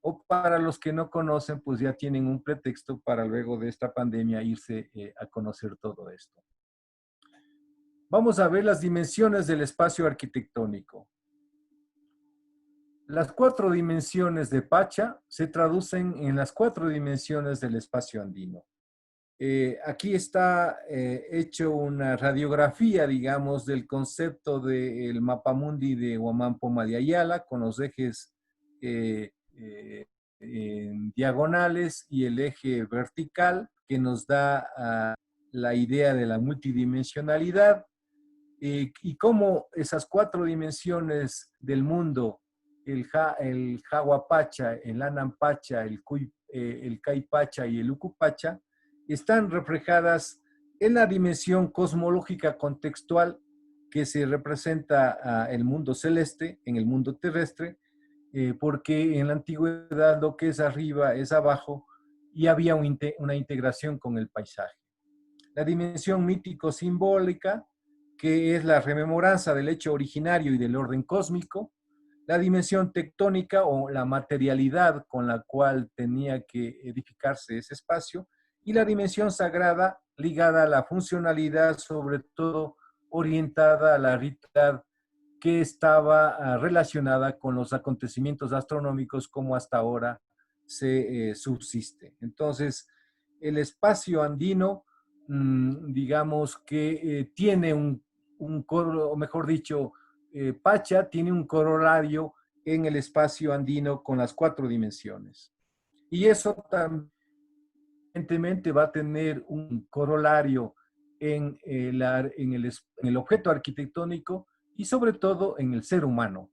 o para los que no conocen, pues ya tienen un pretexto para luego de esta pandemia irse a conocer todo esto. Vamos a ver las dimensiones del espacio arquitectónico. Las 4 dimensiones de Pacha se traducen en las 4 dimensiones del espacio andino. Aquí está hecho una radiografía, digamos, del concepto del mapamundi de Huamán Poma de Ayala, con los ejes diagonales y el eje vertical, que nos da la idea de la multidimensionalidad, y cómo esas 4 dimensiones del mundo, el Jaguapacha, el Anampacha, el Caipacha y el Ucupacha, están reflejadas en la dimensión cosmológica contextual que se representa el mundo celeste, en el mundo terrestre, porque en la antigüedad lo que es arriba es abajo y había una integración con el paisaje. La dimensión mítico-simbólica, que es la rememoranza del hecho originario y del orden cósmico, la dimensión tectónica o la materialidad con la cual tenía que edificarse ese espacio, y la dimensión sagrada ligada a la funcionalidad, sobre todo orientada a la ritualidad que estaba relacionada con los acontecimientos astronómicos como hasta ahora se subsiste. Entonces, el espacio andino, digamos que tiene o mejor dicho, Pacha tiene un corolario en el espacio andino con las 4 dimensiones. Y eso también evidentemente va a tener un corolario en el objeto arquitectónico y sobre todo en el ser humano.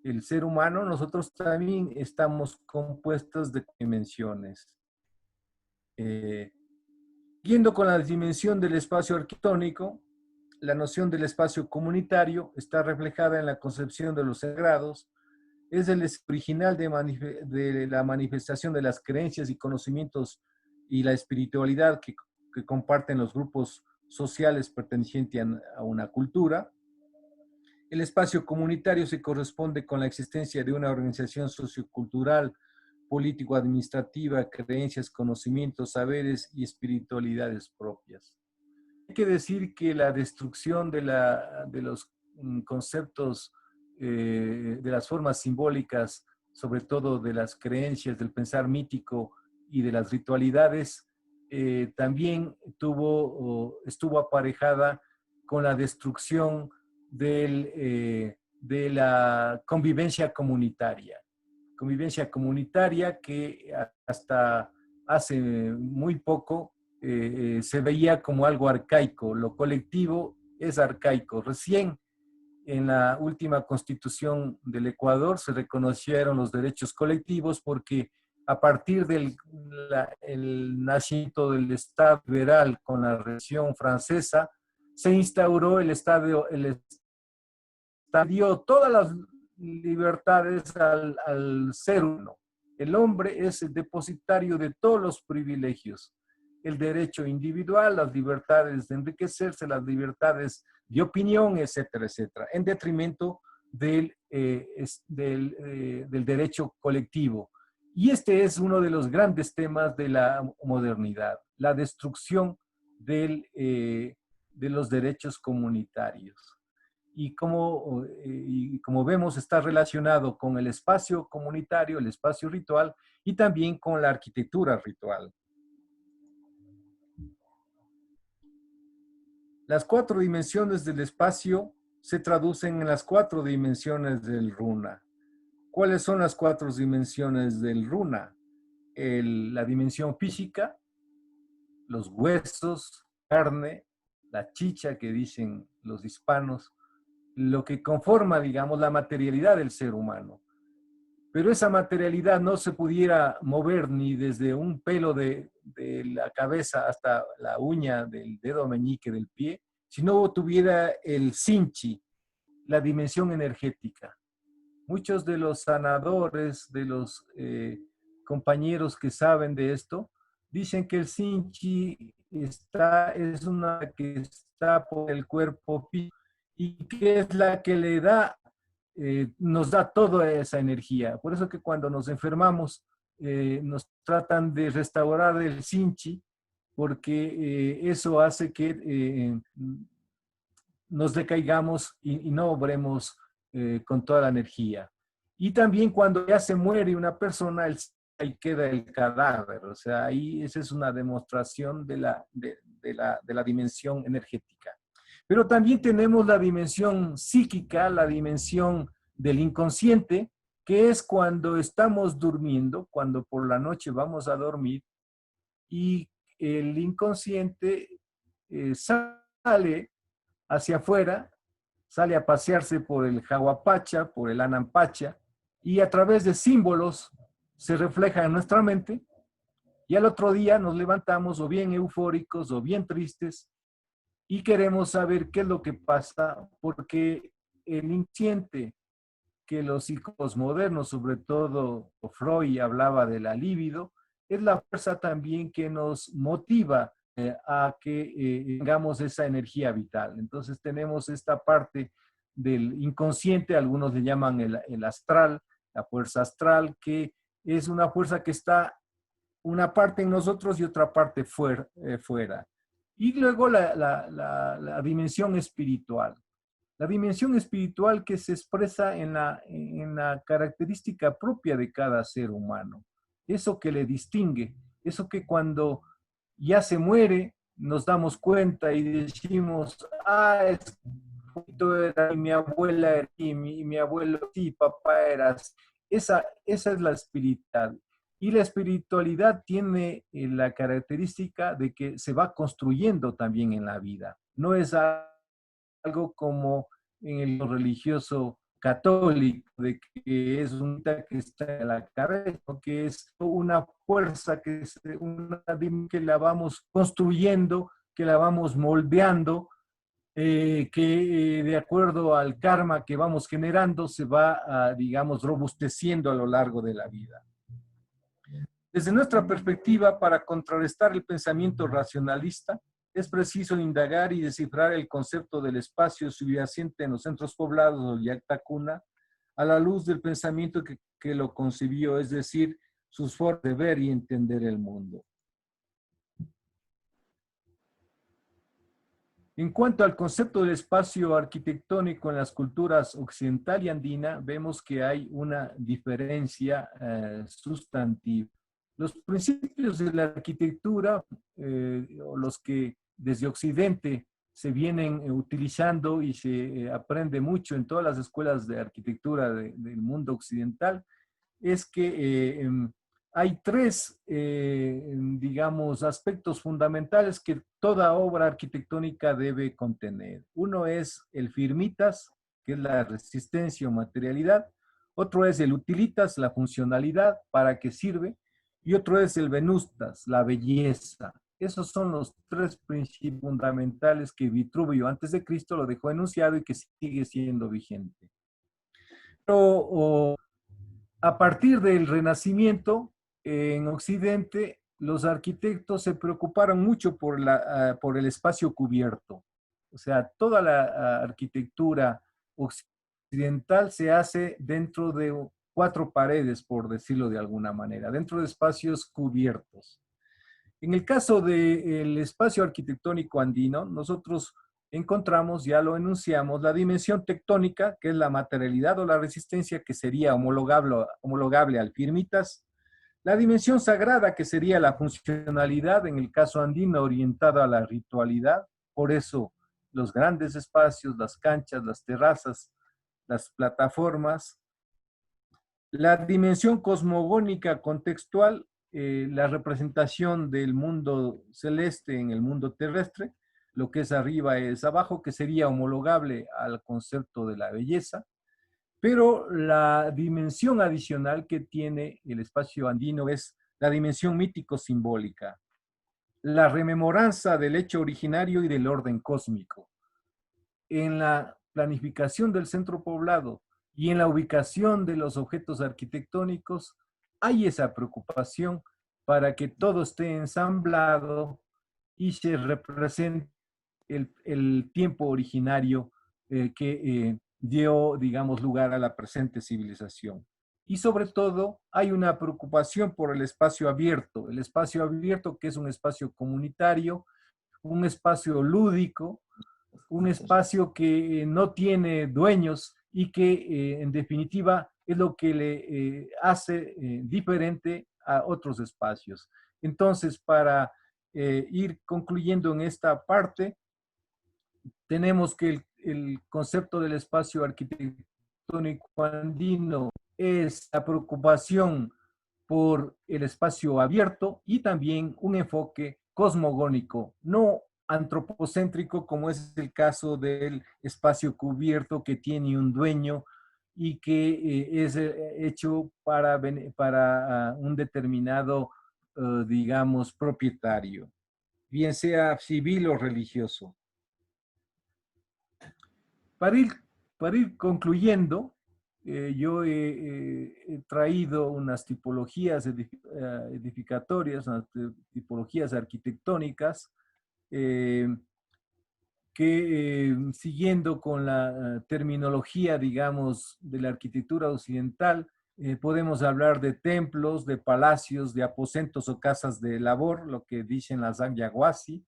El ser humano, nosotros también estamos compuestos de dimensiones. Yendo con la dimensión del espacio arquitectónico, la noción del espacio comunitario está reflejada en la concepción de los sagrados, es el original de la manifestación de las creencias y conocimientos y la espiritualidad que comparten los grupos sociales pertenecientes a una cultura. El espacio comunitario se corresponde con la existencia de una organización sociocultural, político-administrativa, creencias, conocimientos, saberes y espiritualidades propias. Hay que decir que la destrucción de los conceptos, de las formas simbólicas, sobre todo de las creencias, del pensar mítico y de las ritualidades, también estuvo aparejada con la destrucción del de la convivencia comunitaria. Convivencia comunitaria que hasta hace muy poco se veía como algo arcaico. Lo colectivo es arcaico. Recién en la última constitución del Ecuador se reconocieron los derechos colectivos porque a partir del el nacimiento del Estado liberal con la Revolución Francesa, se instauró el Estado, dio todas las libertades al ser humano. El hombre es el depositario de todos los privilegios. El derecho individual, las libertades de enriquecerse, las libertades de opinión, etcétera, etcétera, en detrimento del derecho colectivo. Y este es uno de los grandes temas de la modernidad, la destrucción de los derechos comunitarios. Y como vemos, está relacionado con el espacio comunitario, el espacio ritual, y también con la arquitectura ritual. Las 4 dimensiones del espacio se traducen en las 4 dimensiones del runa. ¿Cuáles son las 4 dimensiones del runa? La dimensión física, los huesos, carne, la chicha que dicen los hispanos, lo que conforma, digamos, la materialidad del ser humano. Pero esa materialidad no se pudiera mover ni desde un pelo de la cabeza hasta la uña del dedo meñique del pie, si no tuviera el Sinchi, la dimensión energética. Muchos de los sanadores, de los compañeros que saben de esto, dicen que el Sinchi es una que está por el cuerpo físico y que es la que le da, nos da toda esa energía. Por eso que cuando nos enfermamos, nos tratan de restaurar el Sinchi, porque eso hace que nos decaigamos y no obremos con toda la energía. Y también cuando ya se muere una persona, ahí queda el cadáver. O sea, ahí esa es una demostración de la dimensión energética. Pero también tenemos la dimensión psíquica, la dimensión del inconsciente, que es cuando estamos durmiendo, cuando por la noche vamos a dormir y el inconsciente sale hacia afuera, sale a pasearse por el Jaguapacha, por el Anampacha, y a través de símbolos se refleja en nuestra mente, y al otro día nos levantamos o bien eufóricos o bien tristes, y queremos saber qué es lo que pasa, porque el inconsciente, que los psicólogos modernos, sobre todo Freud hablaba de la libido, es la fuerza también que nos motiva a que tengamos esa energía vital. Entonces tenemos esta parte del inconsciente, algunos le llaman el astral, la fuerza astral, que es una fuerza que está una parte en nosotros y otra parte fuera. Y luego la dimensión espiritual. La dimensión espiritual que se expresa en la característica propia de cada ser humano. Eso que le distingue, eso que cuando ya se muere nos damos cuenta y decimos, era mi abuela era y mi abuelo sí, papá era así. Esa es la espiritualidad. Y la espiritualidad tiene la característica de que se va construyendo también en la vida. No es algo como en el religioso católico, de que es un que está en la cabeza, que es una fuerza que la vamos construyendo, que la vamos moldeando, que de acuerdo al karma que vamos generando se va, digamos, robusteciendo a lo largo de la vida. Desde nuestra perspectiva, para contrarrestar el pensamiento racionalista, es preciso indagar y descifrar el concepto del espacio subyacente en los centros poblados o Yactacuna a la luz del pensamiento que lo concibió, es decir, sus formas de ver y entender el mundo. En cuanto al concepto del espacio arquitectónico en las culturas occidental y andina, vemos que hay una diferencia sustantiva. Los principios de la arquitectura, o los que desde Occidente se vienen utilizando y se aprende mucho en todas las escuelas de arquitectura del mundo occidental, es que hay tres, digamos, aspectos fundamentales que toda obra arquitectónica debe contener. Uno es el firmitas, que es la resistencia o materialidad. Otro es el utilitas, la funcionalidad, para qué sirve. Y otro es el venustas, la belleza. Esos son los tres principios fundamentales que Vitruvio antes de Cristo lo dejó enunciado y que sigue siendo vigente. Pero a partir del Renacimiento, en Occidente, los arquitectos se preocuparon mucho por el espacio cubierto. O sea, toda la arquitectura occidental se hace dentro de 4 paredes, por decirlo de alguna manera, dentro de espacios cubiertos. En el caso del espacio arquitectónico andino, nosotros encontramos, ya lo enunciamos, la dimensión tectónica, que es la materialidad o la resistencia, que sería homologable al firmitas; la dimensión sagrada, que sería la funcionalidad, en el caso andino, orientada a la ritualidad. Por eso los grandes espacios, las canchas, las terrazas, las plataformas. La dimensión cosmogónica contextual, la representación del mundo celeste en el mundo terrestre, lo que es arriba es abajo, que sería homologable al concepto de la belleza. Pero la dimensión adicional que tiene el espacio andino es la dimensión mítico-simbólica, la rememoranza del hecho originario y del orden cósmico. En la planificación del centro poblado y en la ubicación de los objetos arquitectónicos, hay esa preocupación para que todo esté ensamblado y se represente el tiempo originario que dio, digamos, lugar a la presente civilización. Y sobre todo, hay una preocupación por el espacio abierto que es un espacio comunitario, un espacio lúdico, un espacio que no tiene dueños y que en definitiva es lo que le hace diferente a otros espacios. Entonces, para ir concluyendo en esta parte, tenemos que el concepto del espacio arquitectónico andino es la preocupación por el espacio abierto y también un enfoque cosmogónico, no antropocéntrico, como es el caso del espacio cubierto que tiene un dueño y que es hecho para un determinado, digamos, propietario, bien sea civil o religioso. Para ir, para ir concluyendo, yo he traído unas tipologías edificatorias, unas tipologías arquitectónicas, eh, que siguiendo con la terminología, digamos, de la arquitectura occidental, podemos hablar de templos, de palacios, de aposentos o casas de labor, lo que dicen las Zamyaguasi,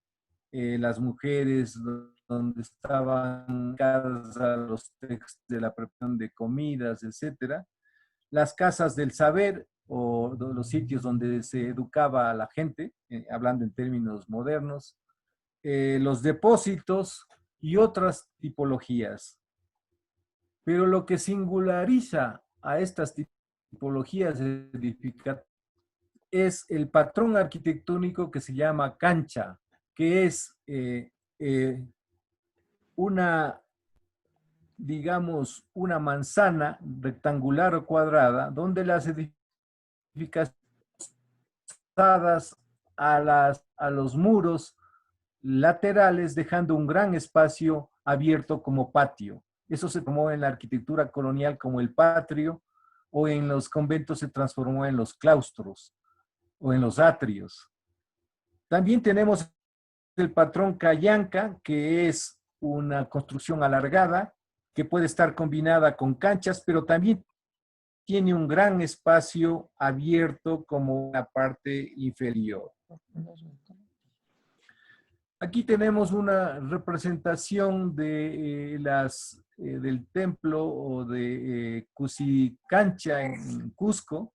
las mujeres donde estaban dedicadas a los textos de la preparación de comidas, etcétera. Las casas del saber o los sitios donde se educaba a la gente, hablando en términos modernos, los depósitos y otras tipologías. Pero lo que singulariza a estas tipologías edificativas es el patrón arquitectónico que se llama cancha, que es una, digamos, una manzana rectangular o cuadrada donde las edificaciones a los muros laterales, dejando un gran espacio abierto como patio. Eso se tomó en la arquitectura colonial como el patio, o en los conventos se transformó en los claustros o en los atrios. También tenemos el patrón Cayanca, que es una construcción alargada que puede estar combinada con canchas, pero también tiene un gran espacio abierto como una parte inferior. Aquí tenemos una representación de del templo o de Cusicancha en Cusco,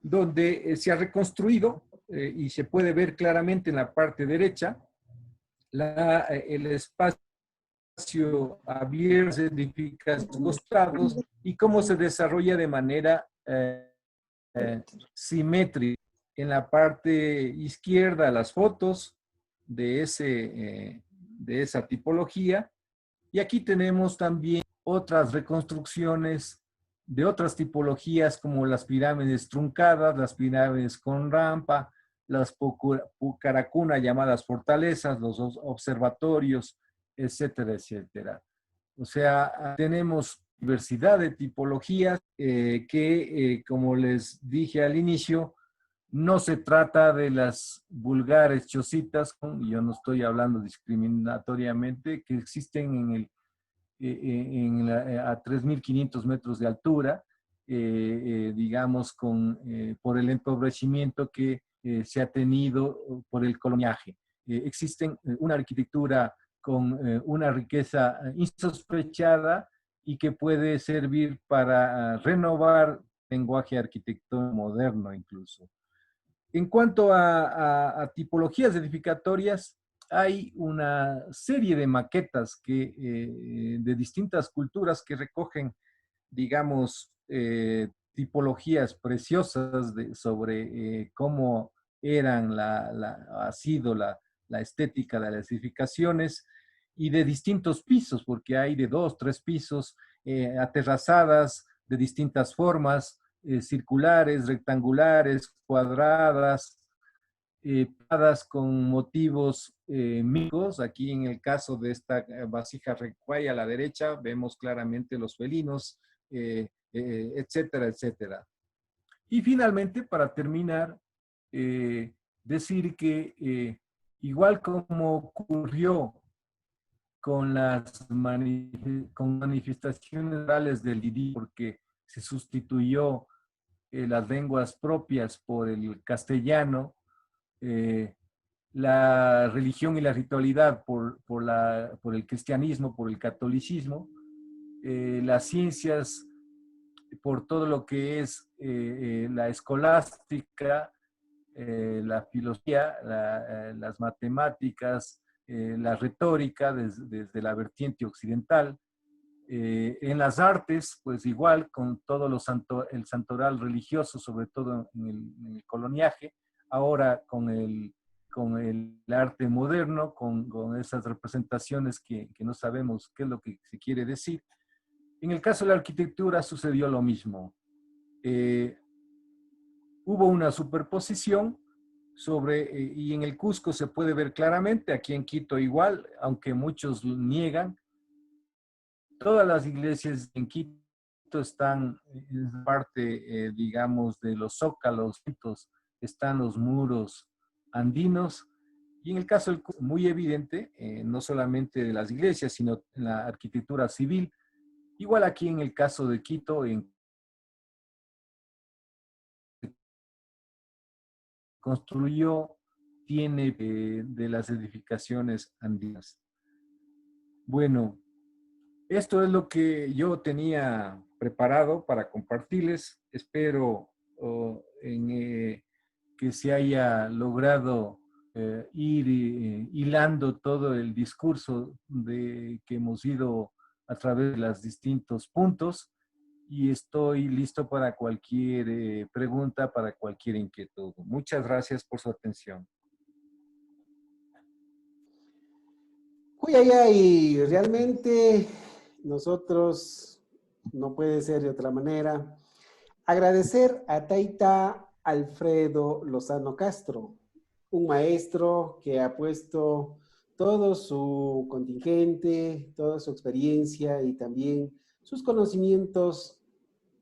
donde se ha reconstruido y se puede ver claramente en la parte derecha el espacio abierto, edifica a sus costados y cómo se desarrolla de manera simétrica. En la parte izquierda, las fotos de, de esa tipología. Y aquí tenemos también otras reconstrucciones de otras tipologías como las pirámides truncadas, las pirámides con rampa, las pucaracuna llamadas fortalezas, los observatorios, etcétera, etcétera. O sea, tenemos diversidad de tipologías que, como les dije al inicio, no se trata de las vulgares chocitas, yo no estoy hablando discriminatoriamente, que existen a 3.500 metros de altura, digamos, por el empobrecimiento que se ha tenido por el coloniaje. Existen una arquitectura con una riqueza insospechada y que puede servir para renovar lenguaje arquitectónico moderno incluso. En cuanto a tipologías edificatorias, hay una serie de maquetas de distintas culturas que recogen, digamos, tipologías preciosas sobre cómo ha sido la estética de las edificaciones y de distintos pisos, porque hay de 2, 3 pisos, aterrazadas de distintas formas, circulares, rectangulares, cuadradas, con motivos míticos. Aquí en el caso de esta vasija recuay a la derecha, vemos claramente los felinos, etcétera, etcétera. Y finalmente, para terminar, decir que igual como ocurrió con con manifestaciones orales del Didi, porque se sustituyó las lenguas propias por el castellano, la religión y la ritualidad por el cristianismo, por el catolicismo, las ciencias por todo lo que es la escolástica, la filosofía, las matemáticas, la retórica desde la vertiente occidental. En las artes, pues igual, con todo el santoral religioso, sobre todo en el coloniaje, ahora con el arte moderno, con esas representaciones que no sabemos qué es lo que se quiere decir. En el caso de la arquitectura sucedió lo mismo. Hubo una superposición y en el Cusco se puede ver claramente, aquí en Quito igual, aunque muchos niegan, todas las iglesias en Quito están en parte, digamos, de los zócalos, están los muros andinos, y en el caso del Cusco, muy evidente, no solamente de las iglesias, sino en la arquitectura civil. Igual aquí en el caso de Quito, construyó, tiene de las edificaciones andinas. Bueno, esto es lo que yo tenía preparado para compartirles. Espero que se haya logrado ir hilando todo el discurso que hemos ido a través de los distintos puntos, y estoy listo para cualquier pregunta, para cualquier inquietud. Muchas gracias por su atención. Y realmente nosotros, no puede ser de otra manera, agradecer a Taita Alfredo Lozano Castro, un maestro que ha puesto todo su contingente, toda su experiencia y también sus conocimientos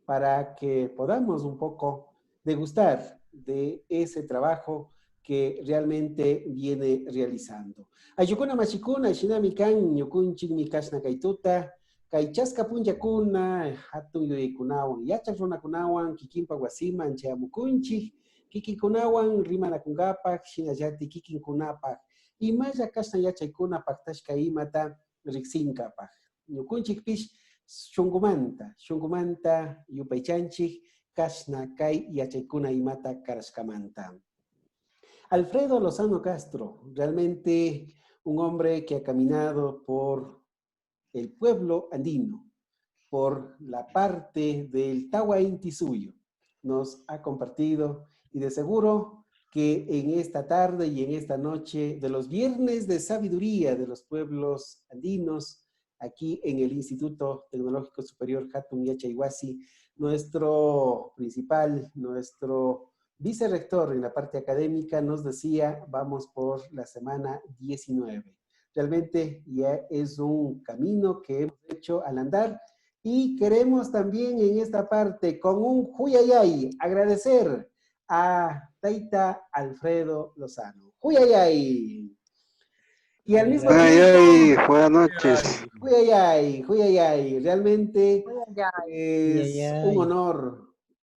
para que podamos un poco degustar de ese trabajo que realmente viene realizando. Ayukuna machikuna, shinamikan, yukunchik mikashna kaituta, kaychaska punchakuna, hatun yuyikunawan, yachak runakunawan, kikimpa wasiman chamukunchik, kikikunawan rimanakungapak, shinallati kikinkunapak, imaya kashna yachaykuna paktashka imata riksinkapak. Yukunchik pish, shunkumanta yupaychanchik kashna kay yachaykuna imata karashkamanta. Alfredo Lozano Castro, realmente un hombre que ha caminado por el pueblo andino, por la parte del Tawa Inti suyo. Nos ha compartido y de seguro que en esta tarde y en esta noche de los viernes de sabiduría de los pueblos andinos, aquí en el Instituto Tecnológico Superior Hatun Yachayhuasi, nuestro principal, nuestro vicerrector en la parte académica nos decía, vamos por la semana 19. Realmente ya es un camino que hemos hecho al andar y queremos también en esta parte con un Huyayay agradecer a Taita Alfredo Lozano. Huyayay. Y al mismo Ay, tiempo, ay, buenas noches. Huyayay, realmente es Ay.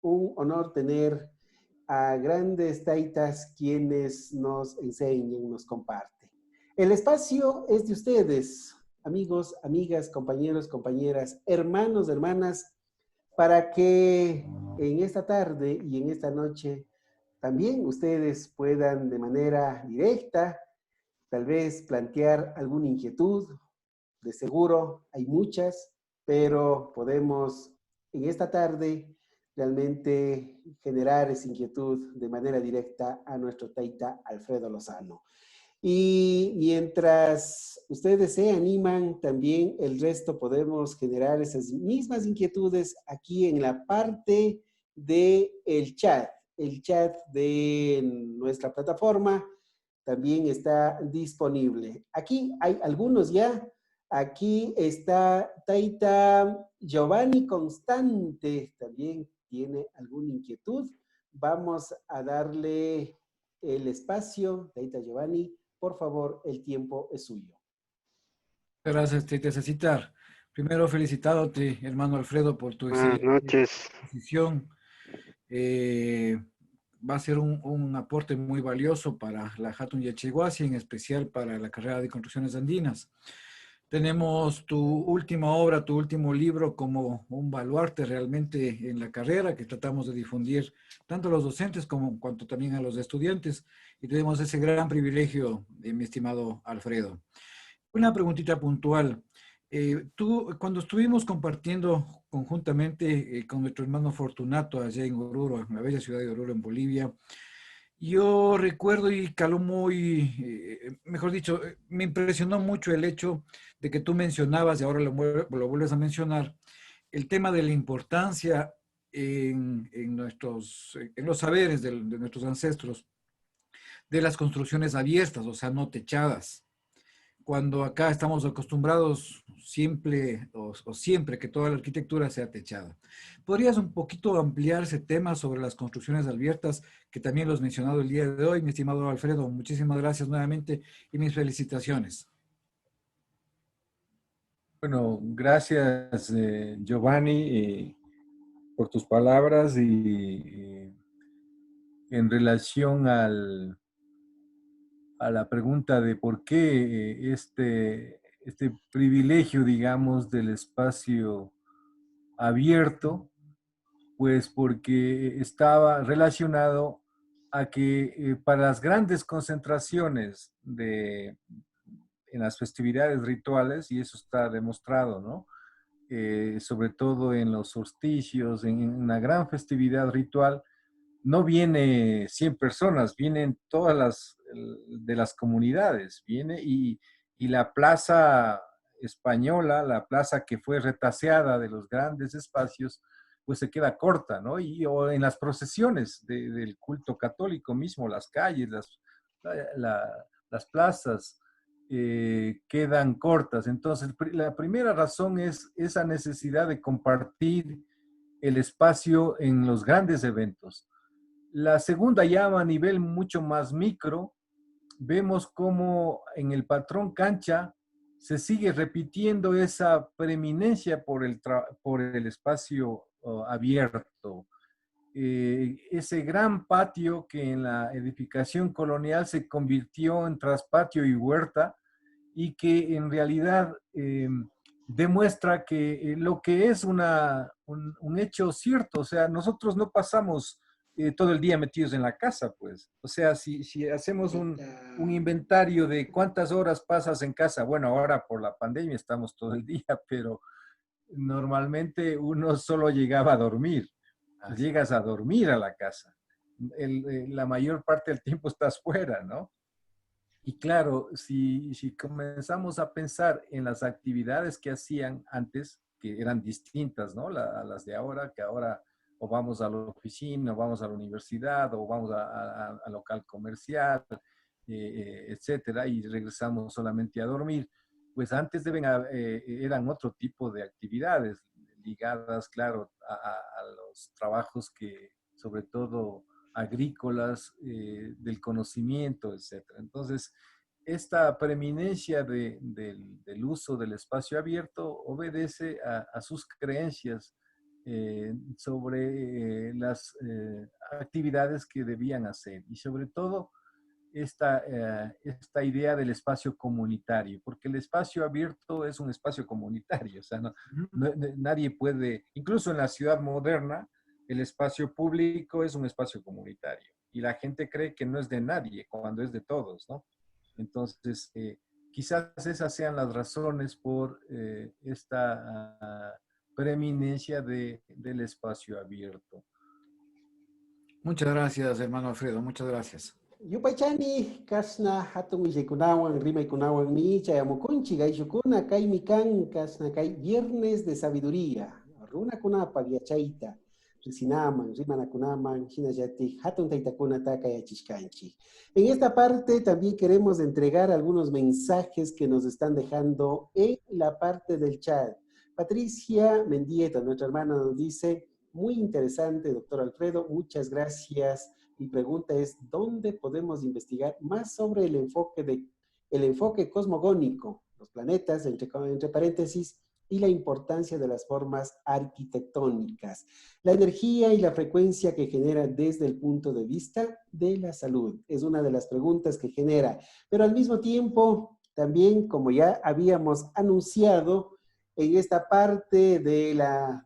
un honor tener a grandes taitas quienes nos enseñan, nos comparten. El espacio es de ustedes, amigos, amigas, compañeros, compañeras, hermanos, hermanas, para que en esta tarde y en esta noche también ustedes puedan de manera directa tal vez plantear alguna inquietud. De seguro hay muchas, pero podemos en esta tarde realmente generar esa inquietud de manera directa a nuestro taita Alfredo Lozano. Y mientras ustedes se animan, también el resto podemos generar esas mismas inquietudes aquí en la parte del chat. El chat de nuestra plataforma también está disponible. Aquí hay algunos ya. Aquí está Taita Giovanni Constante, también tiene alguna inquietud. Vamos a darle el espacio, Taita Giovanni. Por favor, el tiempo es suyo. Gracias, Tita Citar. Primero, felicitándote, hermano Alfredo, por tu Buenas excelente noches. exposición. Va a ser un aporte muy valioso para la Hatun Yachihuasi, en especial para la carrera de construcciones andinas. Tenemos tu última obra, tu último libro como un baluarte realmente en la carrera que tratamos de difundir tanto a los docentes como cuanto también a los estudiantes. Y tenemos ese gran privilegio, mi estimado Alfredo. Una preguntita puntual. Tú, cuando estuvimos compartiendo conjuntamente con nuestro hermano Fortunato allá en Oruro, en la bella ciudad de Oruro, en Bolivia, yo recuerdo y caló muy, mejor dicho, me impresionó mucho el hecho de que tú mencionabas, y ahora lo vuelves a mencionar, el tema de la importancia en los saberes de nuestros ancestros, de las construcciones abiertas, o sea, no techadas. Cuando acá estamos acostumbrados siempre que toda la arquitectura sea techada. ¿Podrías un poquito ampliar ese tema sobre las construcciones abiertas, que también lo has mencionado el día de hoy, mi estimado Alfredo? Muchísimas gracias nuevamente y mis felicitaciones. Bueno, gracias Giovanni por tus palabras y en relación a la pregunta de por qué este privilegio, digamos, del espacio abierto, pues porque estaba relacionado a que para las grandes concentraciones en las festividades rituales, y eso está demostrado, ¿no? Sobre todo en los solsticios, en una gran festividad ritual, no viene 100 personas, vienen todas de las comunidades, y la plaza española, la plaza que fue retaseada de los grandes espacios, pues se queda corta, ¿no? O en las procesiones del culto católico mismo, las calles, las plazas quedan cortas. Entonces, la primera razón es esa necesidad de compartir el espacio en los grandes eventos. La segunda, ya a nivel mucho más micro, vemos cómo en el patrón cancha se sigue repitiendo esa preeminencia por el espacio abierto. Ese gran patio que en la edificación colonial se convirtió en traspatio y huerta, y que en realidad demuestra que lo que es un hecho cierto, o sea, nosotros no pasamos todo el día metidos en la casa, pues. O sea, si hacemos un inventario de cuántas horas pasas en casa, bueno, ahora por la pandemia estamos todo el día, pero normalmente uno solo llegaba a dormir. Llegas a dormir a la casa. La mayor parte del tiempo estás fuera, ¿no? Y claro, si comenzamos a pensar en las actividades que hacían antes, que eran distintas, ¿no? A las de ahora, que ahora o vamos a la oficina, o vamos a la universidad, o vamos a local comercial, etcétera, y regresamos solamente a dormir. Pues antes eran otro tipo de actividades ligadas, claro, a los trabajos que, sobre todo, agrícolas, del conocimiento, etcétera. Entonces, esta preeminencia del uso del espacio abierto obedece a sus creencias sobre las actividades que debían hacer y sobre todo esta idea del espacio comunitario, porque el espacio abierto es un espacio comunitario, o sea, nadie puede, incluso en la ciudad moderna, el espacio público es un espacio comunitario y la gente cree que no es de nadie cuando es de todos, ¿no? Entonces, quizás esas sean las razones por esta preeminencia del espacio abierto. Muchas gracias, hermano Alfredo, muchas gracias. Yupaychani, kasna hatun willaykunawan, rimaykunawan mi chayamukunchi, gaishukuna, kay mikan, kasna kay viernes de sabiduría. Runakunapa yachayta, risinaman, rimanakunaman, hinayati, hatun taytakunata kayachishkanchi. En esta parte también queremos entregar algunos mensajes que nos están dejando en la parte del chat. Patricia Mendieta, nuestra hermana, nos dice, muy interesante, doctor Alfredo, muchas gracias. Mi pregunta es, ¿dónde podemos investigar más sobre el enfoque cosmogónico, los planetas, entre paréntesis, y la importancia de las formas arquitectónicas, la energía y la frecuencia que genera desde el punto de vista de la salud? Es una de las preguntas que genera, pero al mismo tiempo, también, como ya habíamos anunciado, en esta parte desde la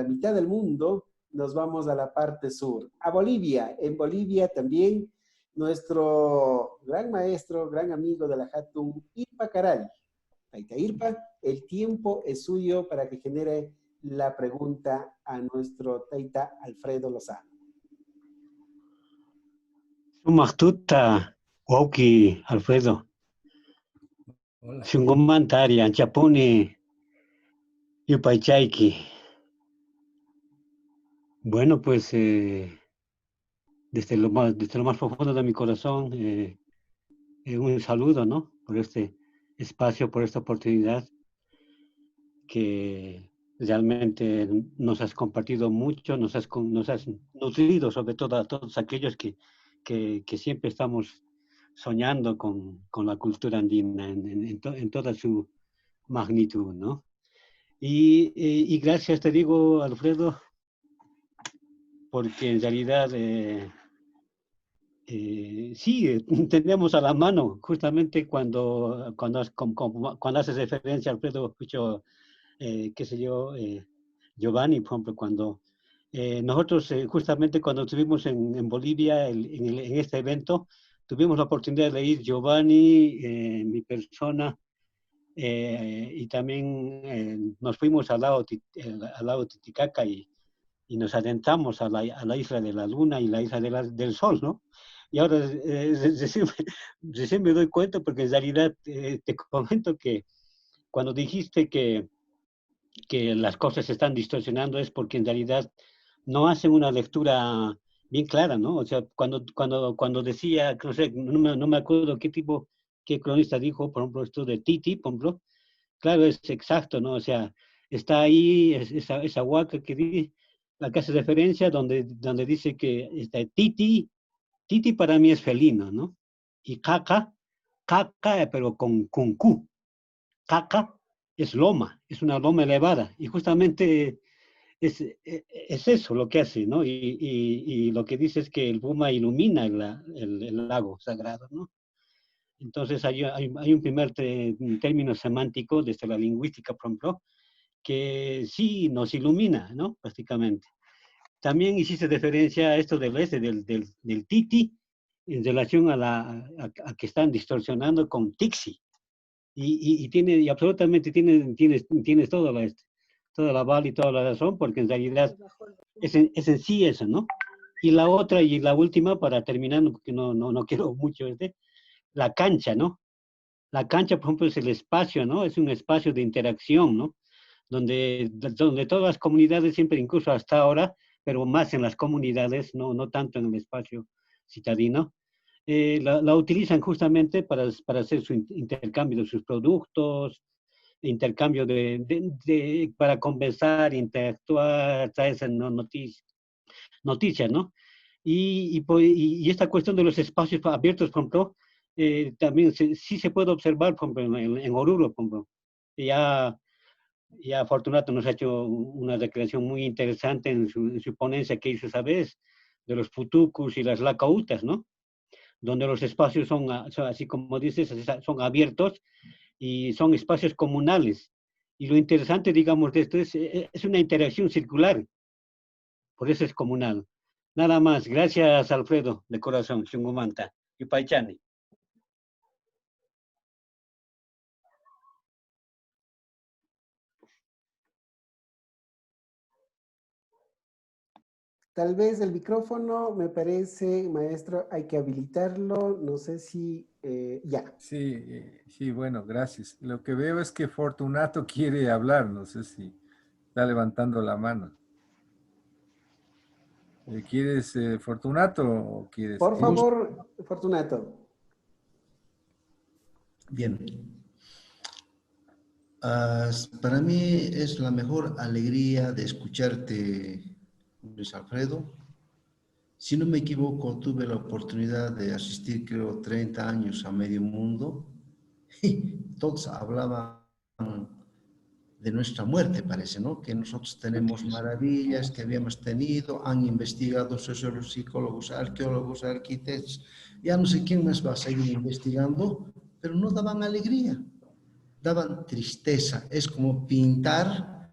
mitad del mundo, nos vamos a la parte sur, a Bolivia. En Bolivia también nuestro gran maestro, gran amigo de la Hatun, Irpa Caral. Taita Irpa, el tiempo es suyo para que genere la pregunta a nuestro Taita Alfredo Lozano. Sumachtuta, Wauki, Alfredo. Hola. Shungomantari, Anchapuni, Yupaychaiki. Bueno, pues desde lo más profundo de mi corazón, un saludo, ¿no? Por este espacio, por esta oportunidad que realmente nos has compartido mucho, nos has nutrido, sobre todo a todos aquellos que siempre estamos soñando con la cultura andina en toda su magnitud, ¿no? Y gracias, te digo, Alfredo, porque en realidad sí, tenemos a la mano, justamente cuando haces referencia, Alfredo, escucho, qué sé yo, Giovanni, por ejemplo, cuando nosotros justamente cuando estuvimos en Bolivia en este evento, tuvimos la oportunidad de ir Giovanni, mi persona, y también nos fuimos al lago Titicaca y nos adentramos a la isla de la Luna y la isla del Sol, ¿no? Y ahora recién me doy cuenta, porque en realidad te comento que cuando dijiste que las cosas se están distorsionando es porque en realidad no hacen una lectura bien clara, ¿no? O sea, cuando decía, no sé, no me acuerdo qué cronista dijo, por ejemplo, esto de Titi, por ejemplo, claro, es exacto, ¿no? O sea, está ahí esa huaca que dice, la que hace referencia, donde dice que Titi para mí es felino, ¿no? Y caca, pero con Q. Caca es loma, es una loma elevada, y justamente es eso lo que hace, ¿no? Y lo que dice es que el Puma ilumina el lago sagrado, ¿no? Entonces hay un primer término semántico desde la lingüística, por ejemplo, que sí nos ilumina, ¿no? Prácticamente. también hiciste referencia a esto del Titi en relación a que están distorsionando con Tixi. Y absolutamente tienes toda la bala y toda la razón, porque en realidad es en sí eso, ¿no? Y la otra y la última, para terminar, porque no quiero mucho, la cancha, ¿no? La cancha, por ejemplo, es el espacio, ¿no? Es un espacio de interacción, ¿no? Donde todas las comunidades, siempre, incluso hasta ahora, pero más en las comunidades, no tanto en el espacio citadino, la utilizan justamente para hacer su intercambio de sus productos, intercambio para conversar, interactuar, traerse noticias, ¿no? Y esta cuestión de los espacios abiertos, por ejemplo, también sí se puede observar, por ejemplo, en Oruro, por ejemplo. Ya Fortunato nos ha hecho una declaración muy interesante en su ponencia que hizo esa vez, de los futucus y las lacautas, ¿no? Donde los espacios son así como dices, son abiertos y son espacios comunales. Y lo interesante, digamos, de esto es una interacción circular, por eso es comunal. Nada más, gracias Alfredo, de corazón, Shungumanta y Paichani. Tal vez el micrófono, me parece, maestro, hay que habilitarlo. No sé si ya. Sí, bueno, gracias. Lo que veo es que Fortunato quiere hablar, no sé si está levantando la mano. ¿Quieres, Fortunato, o quieres Por que... favor, Fortunato. Bien. Para mí es la mejor alegría de escucharte, Luis Alfredo. Si no me equivoco, tuve la oportunidad de asistir, creo, 30 años a Medio Mundo y todos hablaban de nuestra muerte, parece, ¿no? Que nosotros tenemos maravillas que habíamos tenido, han investigado sociólogos, psicólogos, arqueólogos, arquitectos, ya no sé quién más va a seguir investigando, pero no daban alegría, daban tristeza. Es como pintar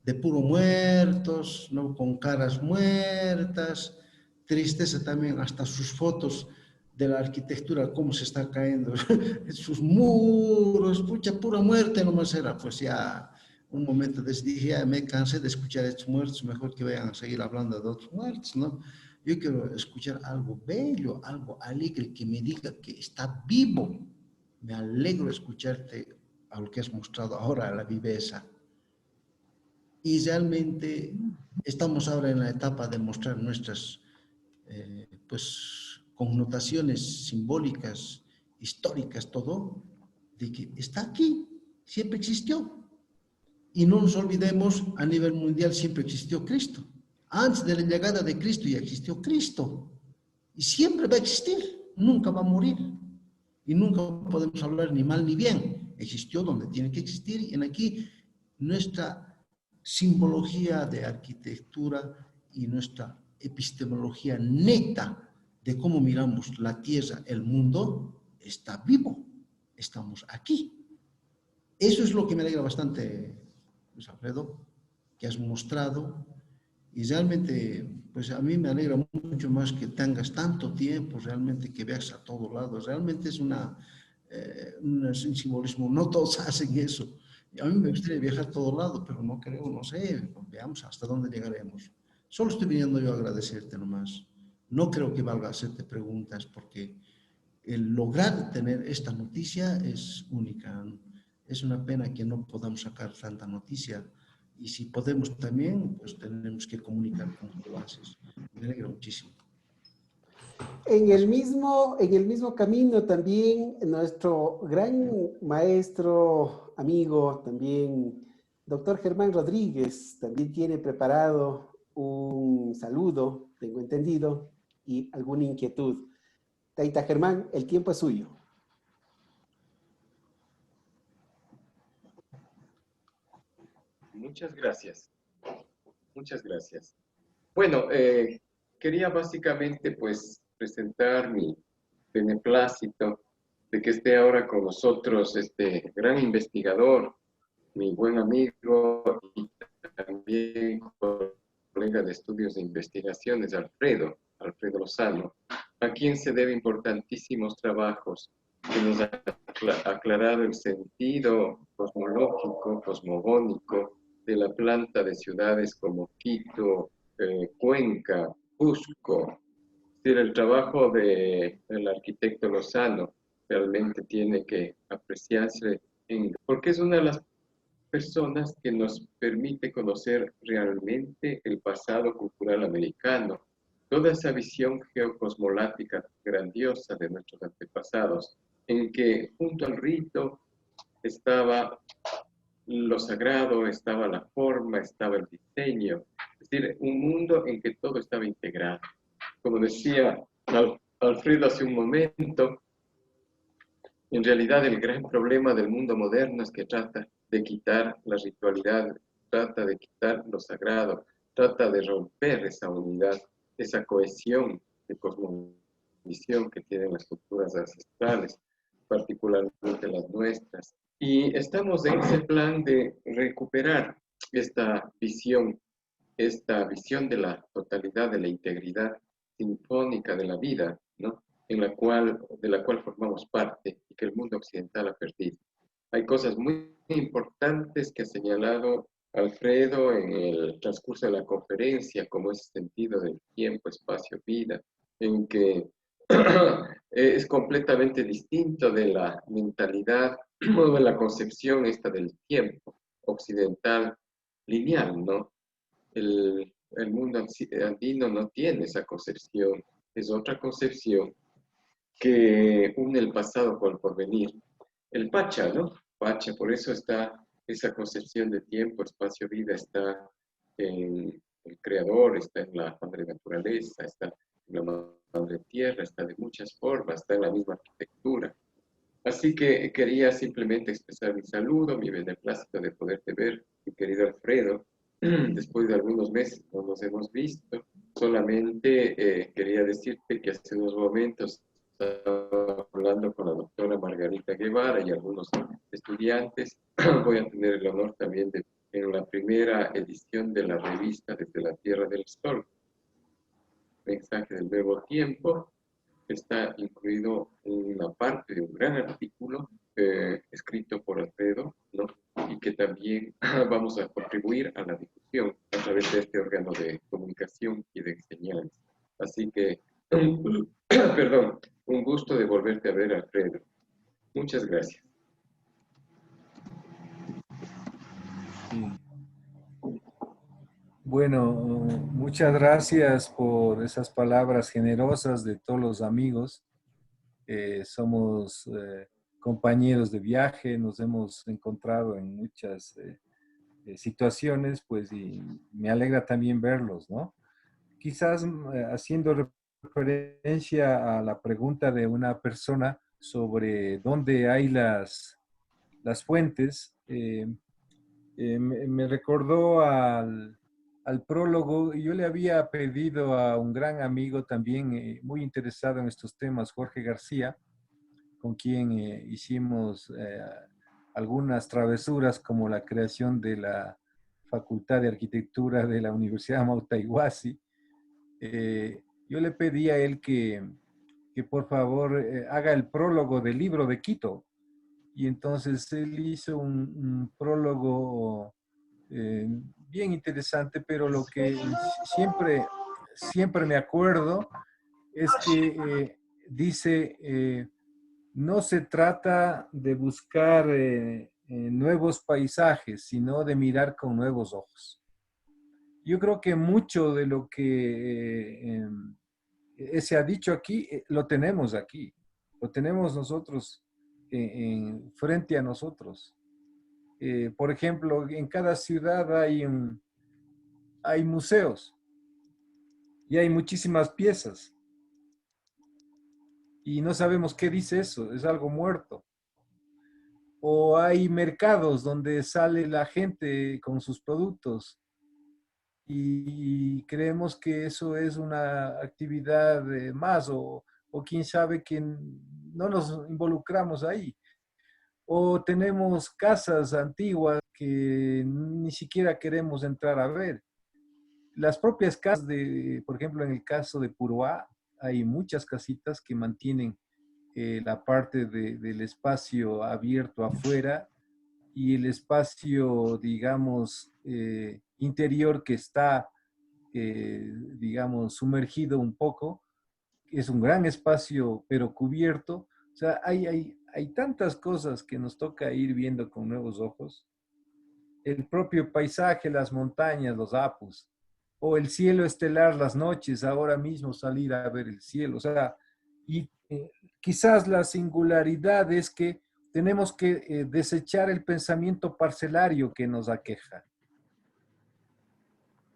de puro muertos, ¿no? Con caras muertas, tristeza también, hasta sus fotos de la arquitectura, cómo se está cayendo, sus muros, pucha, pura muerte nomás era. Pues ya un momento dije, ya me cansé de escuchar estos muertos, mejor que vayan a seguir hablando de otros muertos, ¿no? Yo quiero escuchar algo bello, algo alegre, que me diga que está vivo. Me alegro escucharte a lo que has mostrado ahora, la viveza. Y realmente estamos ahora en la etapa de mostrar nuestras pues, connotaciones simbólicas, históricas, todo, de que está aquí, siempre existió. Y no nos olvidemos, a nivel mundial siempre existió Cristo. Antes de la llegada de Cristo ya existió Cristo. Y siempre va a existir, nunca va a morir. Y nunca podemos hablar ni mal ni bien. Existió donde tiene que existir. Y en aquí nuestra simbología de arquitectura y nuestra epistemología neta de cómo miramos la tierra, el mundo, está vivo. Estamos aquí. Eso es lo que me alegra bastante, Luis Alfredo, que has mostrado. Y realmente, pues a mí me alegra mucho más que tengas tanto tiempo, realmente que veas a todos lados. Realmente es un simbolismo, no todos hacen eso. A mí me gustaría viajar a todos lados, pero no creo, no sé, veamos hasta dónde llegaremos. Solo estoy viniendo yo a agradecerte nomás. No creo que valga hacerte preguntas, porque el lograr tener esta noticia es única. Es una pena que no podamos sacar tanta noticia. Y si podemos también, pues tenemos que comunicar con los avances. Me alegra muchísimo. En el mismo camino también nuestro gran maestro, amigo, también, doctor Germán Rodríguez, también tiene preparado un saludo, tengo entendido, y alguna inquietud. Taita Germán, el tiempo es suyo. Muchas gracias. Muchas gracias. Bueno, quería básicamente pues presentar mi beneplácito de que esté ahora con nosotros este gran investigador, mi buen amigo y también colega de estudios de investigaciones, Alfredo Lozano, a quien se deben importantísimos trabajos que nos ha aclarado el sentido cosmológico, cosmogónico de la planta de ciudades como Quito, Cuenca, Cusco. Es decir, el trabajo del arquitecto Lozano realmente tiene que apreciarse porque es una de las personas que nos permite conocer realmente el pasado cultural americano, toda esa visión geocosmolática grandiosa de nuestros antepasados, en que junto al rito estaba lo sagrado, estaba la forma, estaba el diseño, es decir, un mundo en que todo estaba integrado. Como decía Alfredo hace un momento, en realidad el gran problema del mundo moderno es que trata de quitar la ritualidad, trata de quitar lo sagrado, trata de romper esa unidad, esa cohesión de cosmovisión que tienen las culturas ancestrales, particularmente las nuestras. Y estamos en ese plan de recuperar esta visión de la totalidad, de la integridad sinfónica de la vida, ¿no? De la cual formamos parte y que el mundo occidental ha perdido. Hay cosas muy importantes que ha señalado Alfredo en el transcurso de la conferencia, como ese sentido del tiempo, espacio, vida, en que es completamente distinto de la mentalidad o de la concepción esta del tiempo occidental lineal, ¿no? El mundo andino no tiene esa concepción, es otra concepción que une el pasado con el porvenir. El Pacha, ¿no? Pacha, por eso está esa concepción de tiempo, espacio, vida, está en el creador, está en la madre naturaleza, está en la madre tierra, está de muchas formas, está en la misma arquitectura. Así que quería simplemente expresar mi saludo, mi beneplácito de poderte ver, mi querido Alfredo. Después de algunos meses no nos hemos visto. Solamente quería decirte que hace unos momentos estaba hablando con la doctora Margarita Guevara y algunos estudiantes. Voy a tener el honor también de, en la primera edición de la revista Desde la Tierra del Sol, Mensaje del Nuevo Tiempo, está incluido una parte de un gran artículo escrito por Alfredo, ¿no? Y que también vamos a contribuir a la difusión a través de este órgano de comunicación y de enseñanza. Así que, perdón, un gusto de volverte a ver, Alfredo. Muchas gracias. Bueno, muchas gracias por esas palabras generosas de todos los amigos. Somos compañeros de viaje, nos hemos encontrado en muchas situaciones, pues, y me alegra también verlos, ¿no? Quizás haciendo referencia a la pregunta de una persona sobre dónde hay las fuentes, me recordó al prólogo. Yo le había pedido a un gran amigo también muy interesado en estos temas, Jorge García, con quien hicimos algunas travesuras como la creación de la Facultad de Arquitectura de la Universidad Mautaiguasi. Yo le pedí a él que por favor haga el prólogo del libro de Quito. Y entonces él hizo un prólogo bien interesante, pero lo que siempre me acuerdo es que dice, no se trata de buscar nuevos paisajes, sino de mirar con nuevos ojos. Yo creo que mucho de lo que se ha dicho aquí, lo tenemos aquí, lo tenemos nosotros frente a nosotros. Por ejemplo, en cada ciudad hay museos y hay muchísimas piezas y no sabemos qué dice eso, es algo muerto. O hay mercados donde sale la gente con sus productos y creemos que eso es una actividad más, o quién sabe que no nos involucramos ahí. O tenemos casas antiguas que ni siquiera queremos entrar a ver. las propias casas, por ejemplo, en el caso de Puruá, hay muchas casitas que mantienen la parte del espacio abierto afuera y el espacio, digamos, interior que está, digamos, sumergido un poco. Es un gran espacio, pero cubierto. O sea, hay tantas cosas que nos toca ir viendo con nuevos ojos. El propio paisaje, las montañas, los apus, o el cielo estelar, las noches, ahora mismo salir a ver el cielo. O sea, y quizás la singularidad es que tenemos que desechar el pensamiento parcelario que nos aqueja.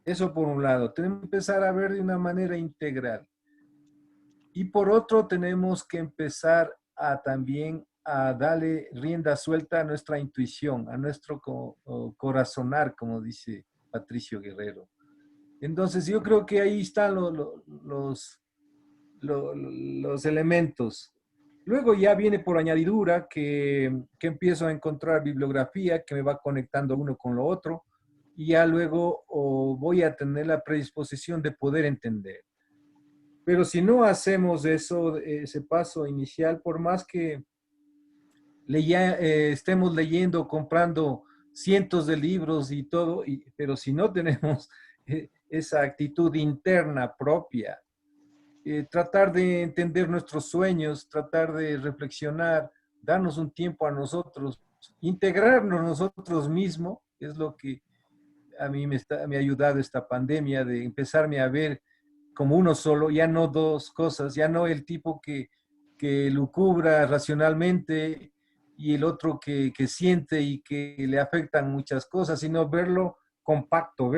Eso por un lado, tenemos que empezar a ver de una manera integral. Y por otro, tenemos que empezar también a darle rienda suelta a nuestra intuición, a nuestro corazonar, como dice Patricio Guerrero. Entonces, yo creo que ahí están los elementos. Luego ya viene por añadidura que empiezo a encontrar bibliografía que me va conectando uno con lo otro y ya luego voy a tener la predisposición de poder entender. Pero si no hacemos eso, ese paso inicial, por más que estemos leyendo, comprando cientos de libros y todo, pero si no tenemos esa actitud interna propia, tratar de entender nuestros sueños, tratar de reflexionar, darnos un tiempo a nosotros, integrarnos nosotros mismos, es lo que a mí me ha ayudado esta pandemia, de empezarme a ver como uno solo, ya no dos cosas, ya no el tipo que lucubra racionalmente y el otro que siente y que le afectan muchas cosas, sino verlo compacto,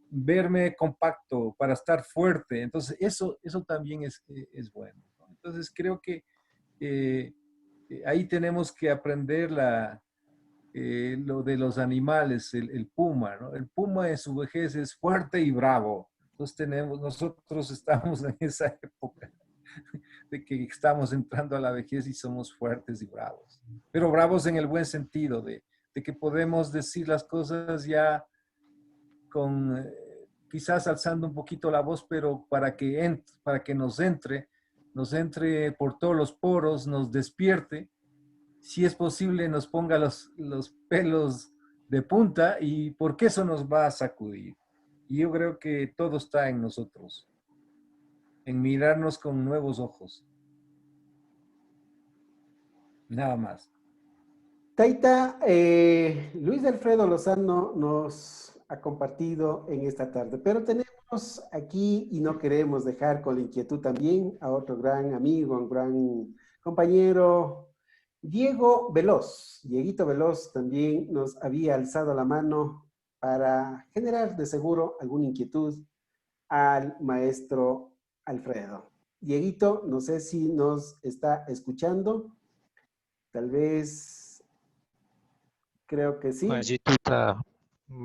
verme compacto para estar fuerte. Entonces, eso también es bueno, ¿no? Entonces, creo que ahí tenemos que aprender lo de los animales, el puma, ¿no? El puma en su vejez es fuerte y bravo. Entonces nosotros estamos en esa época de que estamos entrando a la vejez y somos fuertes y bravos. Pero bravos en el buen sentido, de que podemos decir las cosas ya con, quizás alzando un poquito la voz, pero para que nos entre por todos los poros, nos despierte, si es posible, nos ponga los pelos de punta y porque eso nos va a sacudir. Y yo creo que todo está en nosotros, en mirarnos con nuevos ojos. Nada más. Taita, Luis Alfredo Lozano nos ha compartido en esta tarde, pero tenemos aquí, y no queremos dejar con la inquietud también, a otro gran amigo, un gran compañero, Diego Veloz. Dieguito Veloz también nos había alzado la mano para generar de seguro alguna inquietud al maestro Alfredo. Dieguito, no sé si nos está escuchando. Tal vez, creo que sí.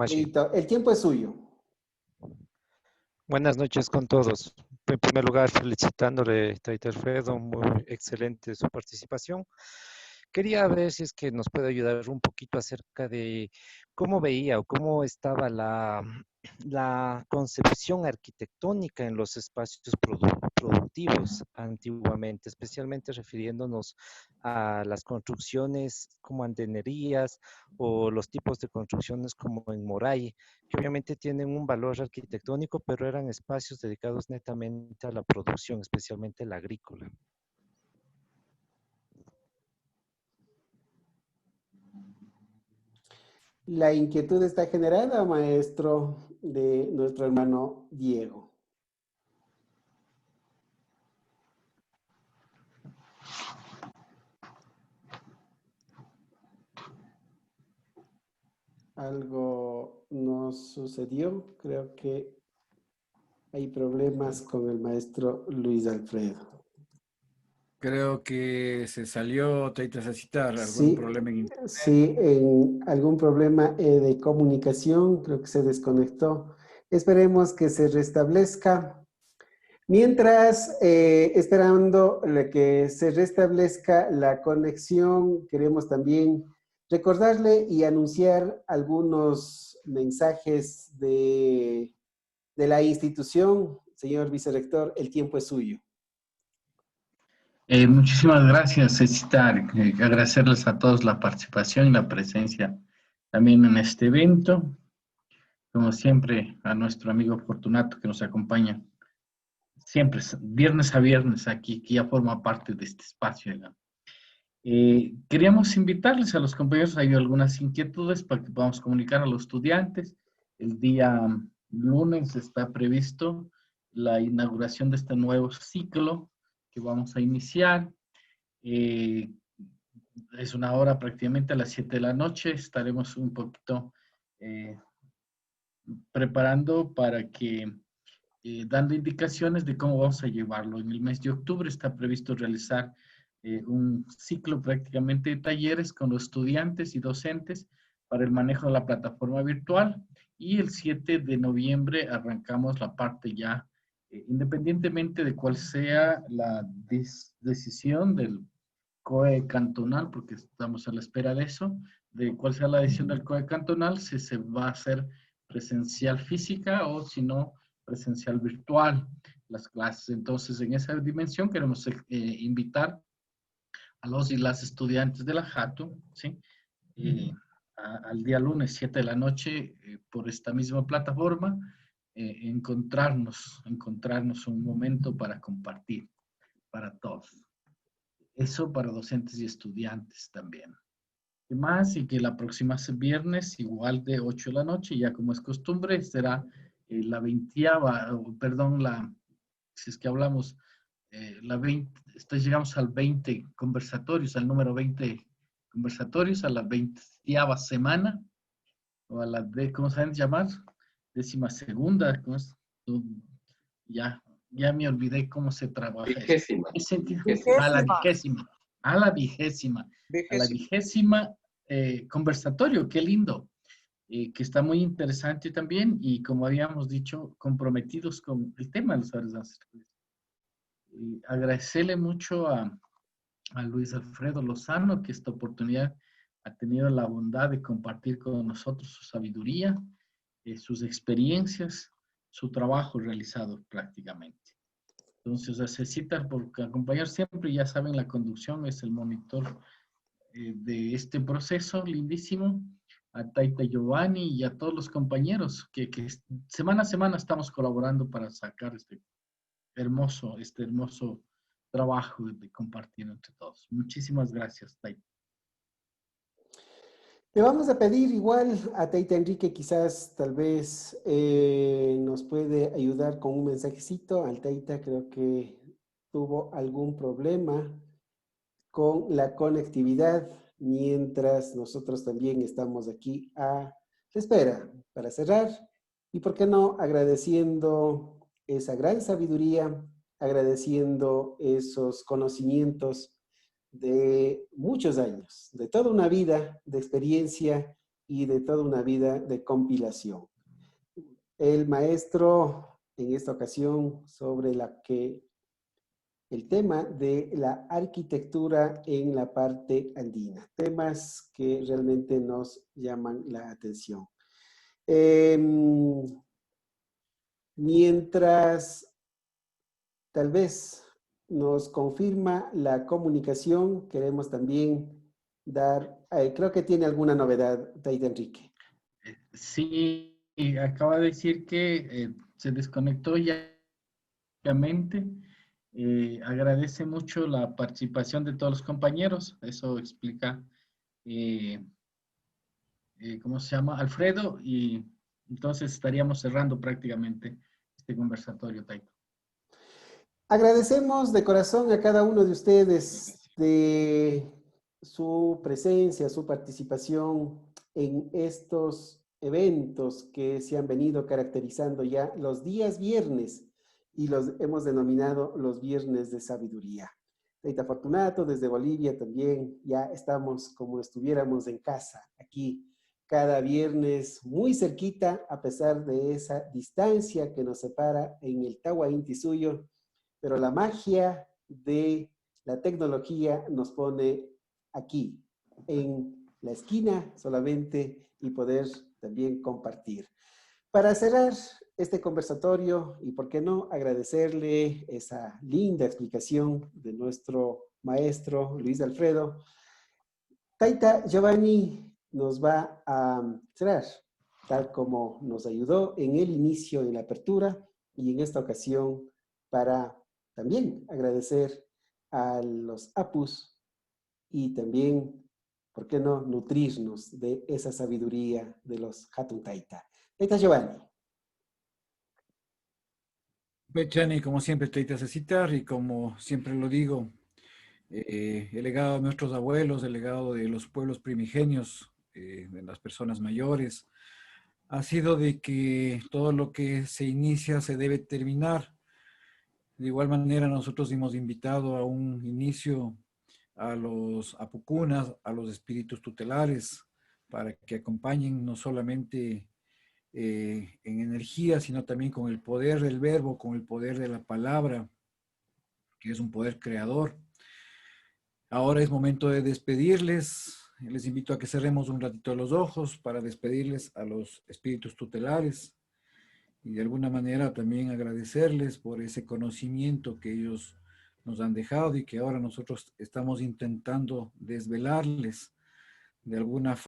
Dieguito, el tiempo es suyo. Buenas noches con todos. En primer lugar, felicitándole, Taita Alfredo, muy excelente su participación. Quería ver si es que nos puede ayudar un poquito acerca de cómo veía o cómo estaba la concepción arquitectónica en los espacios productivos antiguamente, especialmente refiriéndonos a las construcciones como andenerías o los tipos de construcciones como en Moray, que obviamente tienen un valor arquitectónico, pero eran espacios dedicados netamente a la producción, especialmente la agrícola. La inquietud está generada, maestro, de nuestro hermano Diego. Algo nos sucedió, creo que hay problemas con el maestro Luis Alfredo. Creo que se salió Taita Sacitar, algún Sí, problema en internet. sí, en algún problema de comunicación, creo que se desconectó. Esperemos que se restablezca. Mientras, esperando que se restablezca la conexión, queremos también recordarle y anunciar algunos mensajes de de la institución. Señor vicerrector, el tiempo es suyo. Muchísimas gracias, Cecita. Agradecerles a todos la participación y la presencia también en este evento. Como siempre, a nuestro amigo Fortunato que nos acompaña siempre, viernes a viernes aquí, que ya forma parte de este espacio, ¿no? Queríamos invitarles a los compañeros, hay algunas inquietudes para que podamos comunicar a los estudiantes. El día lunes está previsto la inauguración de este nuevo ciclo que vamos a iniciar. Es una hora prácticamente a las 7 de la noche. Estaremos un poquito preparando para que, dando indicaciones de cómo vamos a llevarlo. En el mes de octubre está previsto realizar un ciclo prácticamente de talleres con los estudiantes y docentes para el manejo de la plataforma virtual, y el 7 de noviembre arrancamos la parte ya, independientemente de cuál sea la decisión del COE cantonal, porque estamos a la espera de eso, de cuál sea la decisión del COE cantonal, si se va a hacer presencial física o si no, presencial virtual las clases. Entonces, en esa dimensión queremos invitar a los y las estudiantes de la JATU, ¿sí? Al día lunes 7 de la noche, por esta misma plataforma, encontrarnos un momento para compartir para todos. Eso para docentes y estudiantes también. Y más, y que la próxima viernes, igual de 8 de la noche, ya como es costumbre, será la 20ª, perdón, si es que hablamos, llegamos al 20 conversatorios, al número 20 conversatorios, a la 20ª semana, o a la ¿cómo saben llamar? 12ª, ¿cómo es? Ya me olvidé cómo se trabaja. Vigésima. A la vigésima. A la vigésima conversatorio, qué lindo. Que está muy interesante también, y como habíamos dicho, comprometidos con el tema de los saberes ancestrales. Agradecerle mucho a Luis Alfredo Lozano, que esta oportunidad ha tenido la bondad de compartir con nosotros su sabiduría, sus experiencias, su trabajo realizado prácticamente. Entonces, a Cecita por acompañar siempre. Ya saben, la conducción es el monitor de este proceso lindísimo. A Taita Giovanni y a todos los compañeros que semana a semana estamos colaborando para sacar este hermoso trabajo de compartir entre todos. Muchísimas gracias, Taita. Le vamos a pedir igual a Taita Enrique, quizás tal vez nos puede ayudar con un mensajecito. Al Taita creo que tuvo algún problema con la conectividad, mientras nosotros también estamos aquí a la espera para cerrar. Y por qué no, agradeciendo esa gran sabiduría, agradeciendo esos conocimientos de muchos años, de toda una vida de experiencia y de toda una vida de compilación. El maestro, en esta ocasión, sobre el tema de la arquitectura en la parte andina, temas que realmente nos llaman la atención. Mientras tal vez nos confirma la comunicación, queremos también dar, creo que tiene alguna novedad, Taita Enrique. Sí, acaba de decir que se desconectó ya. Agradece mucho la participación de todos los compañeros. Eso explica, ¿cómo se llama? Alfredo, y entonces estaríamos cerrando prácticamente este conversatorio, Taito. Agradecemos de corazón a cada uno de ustedes de su presencia, su participación en estos eventos que se han venido caracterizando ya los días viernes, y los hemos denominado los viernes de sabiduría. Taita Fortunato, desde Bolivia también, ya estamos como estuviéramos en casa, aquí, cada viernes muy cerquita, a pesar de esa distancia que nos separa en el Tawa Inti Suyo, pero la magia de la tecnología nos pone aquí, en la esquina solamente, y poder también compartir. Para cerrar este conversatorio y, por qué no, agradecerle esa linda explicación de nuestro maestro Luis Alfredo. Taita Giovanni nos va a cerrar, tal como nos ayudó en el inicio, en la apertura, y en esta ocasión para también agradecer a los apus y también, ¿por qué no?, nutrirnos de esa sabiduría de los Hatun Taita. Taita Giovanni. Pechani, como siempre, Taita Cecitar, y como siempre lo digo, el legado de nuestros abuelos, el legado de los pueblos primigenios, de las personas mayores, ha sido de que todo lo que se inicia se debe terminar. De igual manera, nosotros hemos invitado a un inicio a los apucunas, a los espíritus tutelares, para que acompañen no solamente en energía, sino también con el poder del verbo, con el poder de la palabra, que es un poder creador. Ahora es momento de despedirles. Les invito a que cerremos un ratito los ojos para despedirles a los espíritus tutelares y de alguna manera también agradecerles por ese conocimiento que ellos nos han dejado y que ahora nosotros estamos intentando desvelarles de alguna forma.